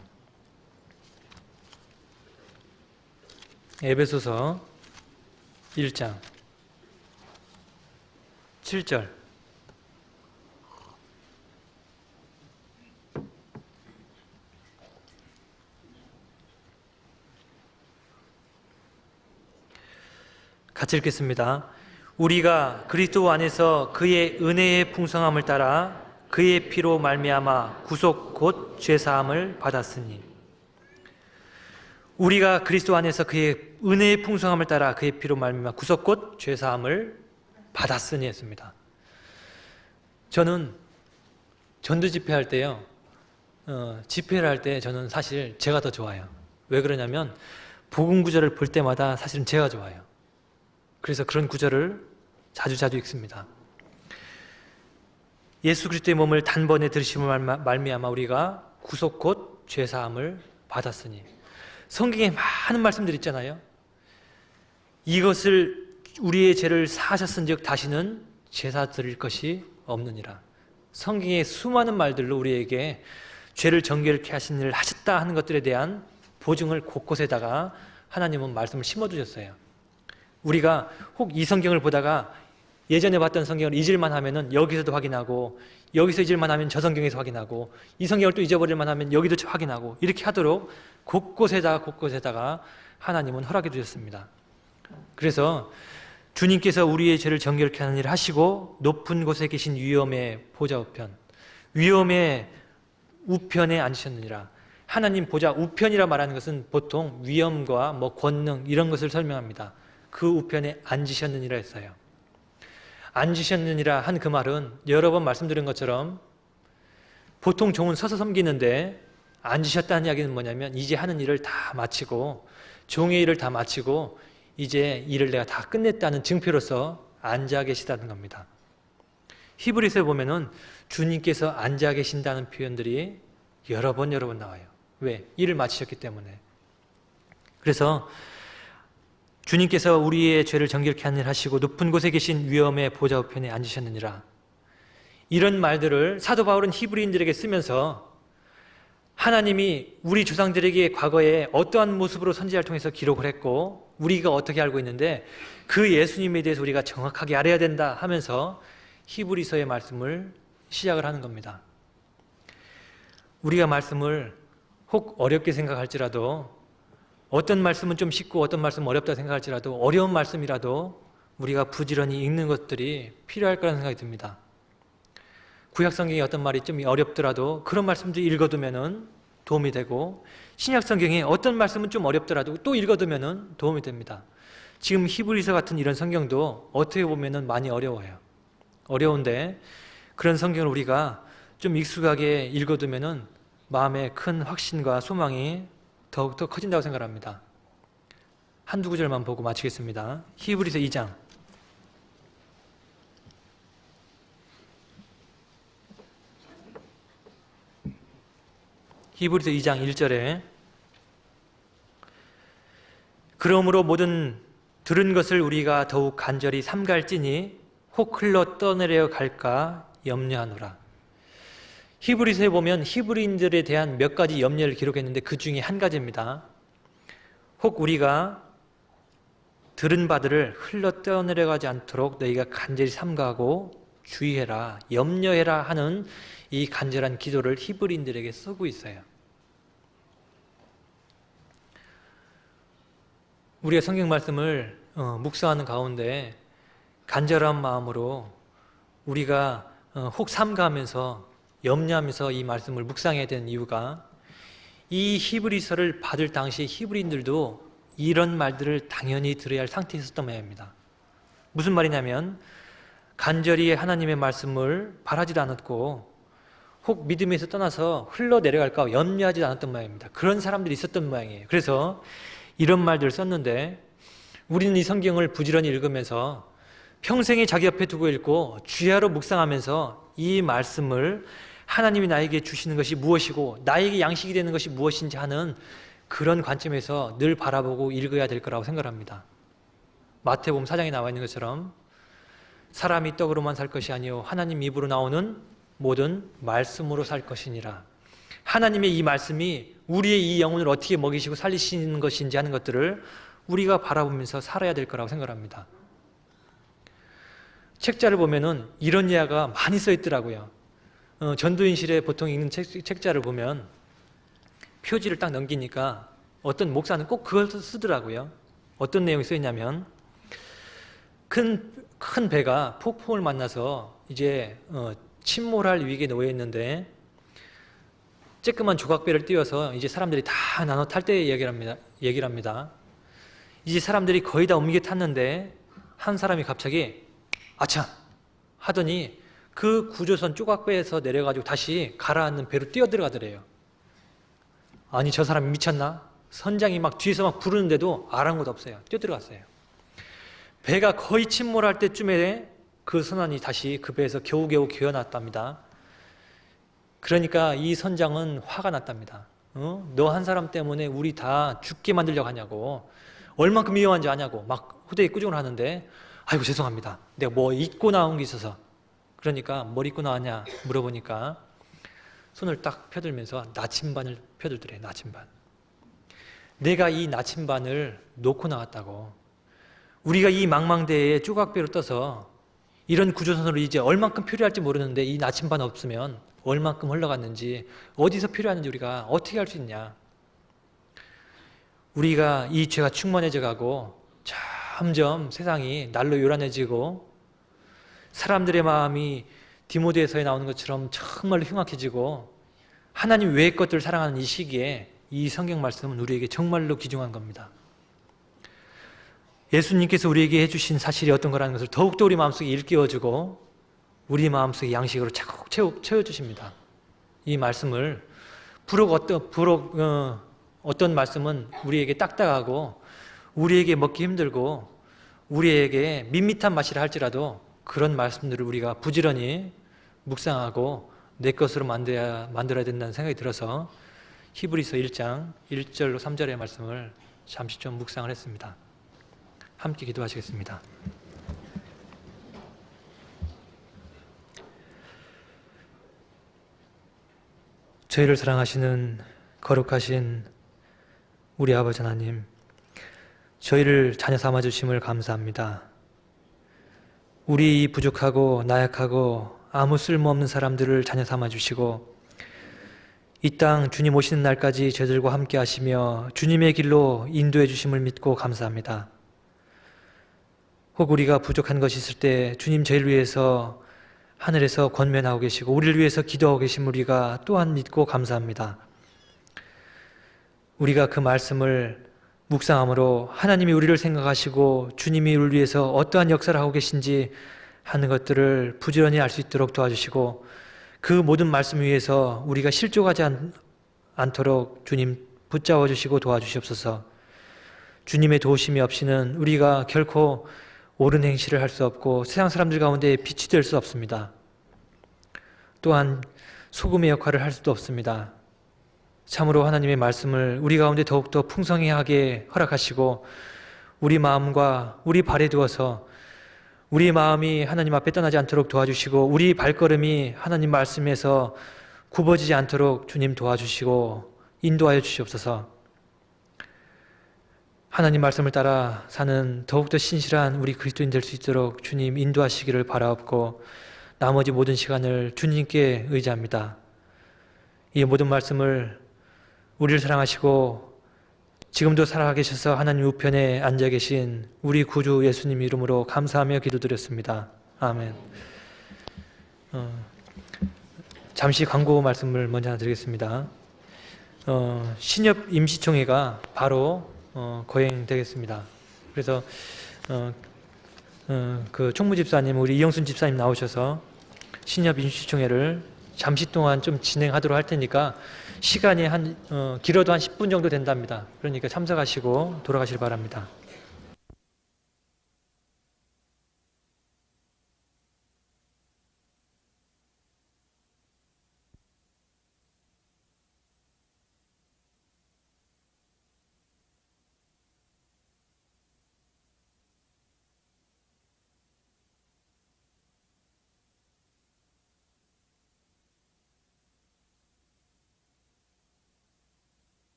에베소서 1장 7절 같이 읽겠습니다. 우리가 그리스도 안에서 그의 은혜의 풍성함을 따라 그의 피로 말미암아 구속 곧 죄사함을 받았으니 우리가 그리스도 안에서 그의 은혜의 풍성함을 따라 그의 피로 말미암아 구속 곧 죄사함을 받았으니 했습니다. 저는 전도 집회할 때요 집회를 할 때 저는 사실 제가 더 좋아요. 왜 그러냐면 복음 구절을 볼 때마다 사실은 제가 좋아요. 그래서 그런 구절을 자주 읽습니다. 예수 그리스도의 몸을 단번에 들으심을 말미암아 우리가 구속 곧 죄사함을 받았으니 성경에 많은 말씀들이 있잖아요. 이것을 우리의 죄를 사하셨은즉 다시는 제사 드릴 것이 없느니라. 성경의 수많은 말들로 우리에게 죄를 정결케 하신 일을 하셨다 하는 것들에 대한 보증을 곳곳에다가 하나님은 말씀을 심어두셨어요. 우리가 혹 이 성경을 보다가 예전에 봤던 성경을 잊을만 하면은 여기서도 확인하고 여기서 잊을만 하면 저 성경에서 확인하고 이 성경을 또 잊어버릴만 하면 여기도 확인하고 이렇게 하도록 곳곳에다가 하나님은 허락해 주셨습니다. 그래서 주님께서 우리의 죄를 정결케 하는 일을 하시고 높은 곳에 계신 위엄의 보좌 우편 위엄의 우편에 앉으셨느니라. 하나님 보좌 우편이라 말하는 것은 보통 위엄과 권능 이런 것을 설명합니다. 그 우편에 앉으셨느니라 했어요. 앉으셨느니라 한 그 말은 여러 번 말씀드린 것처럼 보통 종은 서서 섬기는데 앉으셨다는 이야기는 뭐냐면 이제 하는 일을 다 마치고 종의 일을 다 마치고 이제 일을 내가 다 끝냈다는 증표로서 앉아 계시다는 겁니다. 히브리서에 보면은 주님께서 앉아 계신다는 표현들이 여러 번 나와요. 왜? 일을 마치셨기 때문에. 그래서 주님께서 우리의 죄를 정결케 하는 일을 하시고 높은 곳에 계신 위엄의 보좌 우편에 앉으셨느니라. 이런 말들을 사도 바울은 히브리인들에게 쓰면서 하나님이 우리 조상들에게 과거에 어떠한 모습으로 선지자를 통해서 기록을 했고 우리가 어떻게 알고 있는데 그 예수님에 대해서 우리가 정확하게 알아야 된다 하면서 히브리서의 말씀을 시작을 하는 겁니다. 우리가 말씀을 혹 어렵게 생각할지라도 어떤 말씀은 좀 쉽고 어떤 말씀은 어렵다 생각할지라도 어려운 말씀이라도 우리가 부지런히 읽는 것들이 필요할 거라는 생각이 듭니다. 구약성경에 어떤 말이 좀 어렵더라도 그런 말씀들 읽어두면 도움이 되고 신약성경에 어떤 말씀은 좀 어렵더라도 또 읽어두면 도움이 됩니다. 지금 히브리서 같은 이런 성경도 어떻게 보면은 많이 어려워요. 어려운데 그런 성경을 우리가 좀 익숙하게 읽어두면은 마음에 큰 확신과 소망이 더욱더 커진다고 생각합니다. 한두 구절만 보고 마치겠습니다. 히브리서 2장. 히브리서 2장 1절에 그러므로 모든 들은 것을 우리가 더욱 간절히 삼갈지니 혹 흘러 떠내려 갈까 염려하노라. 히브리서에 보면 히브리인들에 대한 몇 가지 염려를 기록했는데 그 중에 한 가지입니다. 혹 우리가 들은 바들을 흘러 떠내려가지 않도록 너희가 간절히 삼가하고 주의해라, 염려해라 하는 이 간절한 기도를 히브리인들에게 쓰고 있어요. 우리가 성경 말씀을 묵상하는 가운데 간절한 마음으로 우리가 혹 삼가하면서 염려하면서 이 말씀을 묵상해야 되는 이유가 이 히브리서를 받을 당시 히브리인들도 이런 말들을 당연히 들어야 할 상태에 있었던 모양입니다. 무슨 말이냐면 간절히 하나님의 말씀을 바라지도 않았고 혹 믿음에서 떠나서 흘러내려갈까 염려하지도 않았던 모양입니다. 그런 사람들이 있었던 모양이에요. 그래서 이런 말들을 썼는데 우리는 이 성경을 부지런히 읽으면서 평생에 자기 옆에 두고 읽고 주야로 묵상하면서 이 말씀을 하나님이 나에게 주시는 것이 무엇이고 나에게 양식이 되는 것이 무엇인지 하는 그런 관점에서 늘 바라보고 읽어야 될 거라고 생각합니다. 마태복음 4장에 나와 있는 것처럼 사람이 떡으로만 살 것이 아니요 하나님 입으로 나오는 모든 말씀으로 살 것이니라. 하나님의 이 말씀이 우리의 이 영혼을 어떻게 먹이시고 살리시는 것인지 하는 것들을 우리가 바라보면서 살아야 될 거라고 생각합니다. 책자를 보면은 이런 이야기가 많이 써 있더라고요. 전도인실에 보통 읽는 책자를 보면 표지를 딱 넘기니까 어떤 목사는 꼭 그걸 쓰더라고요. 어떤 내용이 써 있냐면 큰 배가 폭풍을 만나서 이제 침몰할 위기에 놓여 있는데 쬐끄만 조각배를 띄워서 이제 사람들이 다 나눠 탈 때 얘기를 합니다. 이제 사람들이 거의 다 옮겨 탔는데 한 사람이 갑자기 아차 하더니 그 구조선 조각배에서 내려가지고 다시 가라앉는 배로 뛰어들어가더래요. 아니 저 사람이 미쳤나? 선장이 막 뒤에서 막 부르는데도 아랑곳 없어요. 뛰어들어갔어요. 배가 거의 침몰할 때쯤에 그 선원이 다시 그 배에서 겨우겨우 기어났답니다. 그러니까 이 선장은 화가 났답니다. 너 한 사람 때문에 우리 다 죽게 만들려고 하냐고, 얼만큼 위험한지 아냐고 막 후대에 꾸중을 하는데 아이고 죄송합니다. 내가 뭐 잊고 나온 게 있어서. 그러니까 뭘 잊고 나왔냐 물어보니까 손을 딱 펴들면서 나침반을 펴들더래. 나침반. 내가 이 나침반을 놓고 나왔다고. 우리가 이 망망대해에 조각배로 떠서 이런 구조선으로 이제 얼만큼 필요할지 모르는데 이 나침반 없으면 얼만큼 흘러갔는지 어디서 필요한지 우리가 어떻게 할 수 있냐. 우리가 이 죄가 충만해져 가고 점점 세상이 날로 요란해지고 사람들의 마음이 디모데에서에 나오는 것처럼 정말로 흉악해지고 하나님 외의 것들을 사랑하는 이 시기에 이 성경 말씀은 우리에게 정말로 귀중한 겁니다. 예수님께서 우리에게 해주신 사실이 어떤 거라는 것을 더욱더 우리 마음속에 일깨워주고 우리 마음속에 양식으로 차곡 채워주십니다. 이 말씀을 어떤 말씀은 우리에게 딱딱하고 우리에게 먹기 힘들고 우리에게 밋밋한 맛이라 할지라도 그런 말씀들을 우리가 부지런히 묵상하고 내 것으로 만들어야 된다는 생각이 들어서 히브리서 1장 1절로 3절의 말씀을 잠시 좀 묵상을 했습니다. 함께 기도하시겠습니다. 저희를 사랑하시는 거룩하신 우리 아버지 하나님, 저희를 자녀 삼아 주심을 감사합니다. 우리 부족하고 나약하고 아무 쓸모없는 사람들을 자녀 삼아 주시고 이 땅 주님 오시는 날까지 저희들과 함께 하시며 주님의 길로 인도해 주심을 믿고 감사합니다. 혹 우리가 부족한 것이 있을 때 주님 저희를 위해서 하늘에서 권면하고 계시고 우리를 위해서 기도하고 계신 우리가 또한 믿고 감사합니다. 우리가 그 말씀을 묵상함으로 하나님이 우리를 생각하시고 주님이 우리를 위해서 어떠한 역사를 하고 계신지 하는 것들을 부지런히 알 수 있도록 도와주시고, 그 모든 말씀 위에서 우리가 실족하지 않도록 주님 붙잡아 주시고 도와주시옵소서. 주님의 도우심이 없이는 우리가 결코 옳은 행실을 할 수 없고 세상 사람들 가운데 빛이 될 수 없습니다. 또한 소금의 역할을 할 수도 없습니다. 참으로 하나님의 말씀을 우리 가운데 더욱더 풍성하게 허락하시고 우리 마음과 우리 발에 두어서 우리 마음이 하나님 앞에 떠나지 않도록 도와주시고 우리 발걸음이 하나님 말씀에서 굽어지지 않도록 주님 도와주시고 인도하여 주시옵소서. 하나님 말씀을 따라 사는 더욱더 신실한 우리 그리스도인 될 수 있도록 주님 인도하시기를 바라옵고, 나머지 모든 시간을 주님께 의지합니다. 이 모든 말씀을 우리를 사랑하시고 지금도 살아계셔서 하나님 우편에 앉아 계신 우리 구주 예수님 이름으로 감사하며 기도드렸습니다. 아멘. 잠시 광고 말씀을 먼저 하나 드리겠습니다. 신협 임시총회가 바로 거행되겠습니다. 그래서 그 총무집사님, 우리 이영순 집사님 나오셔서 신협 임시총회를 잠시 동안 좀 진행하도록 할 테니까 시간이 길어도 한 10분 정도 된답니다. 그러니까 참석하시고 돌아가시길 바랍니다.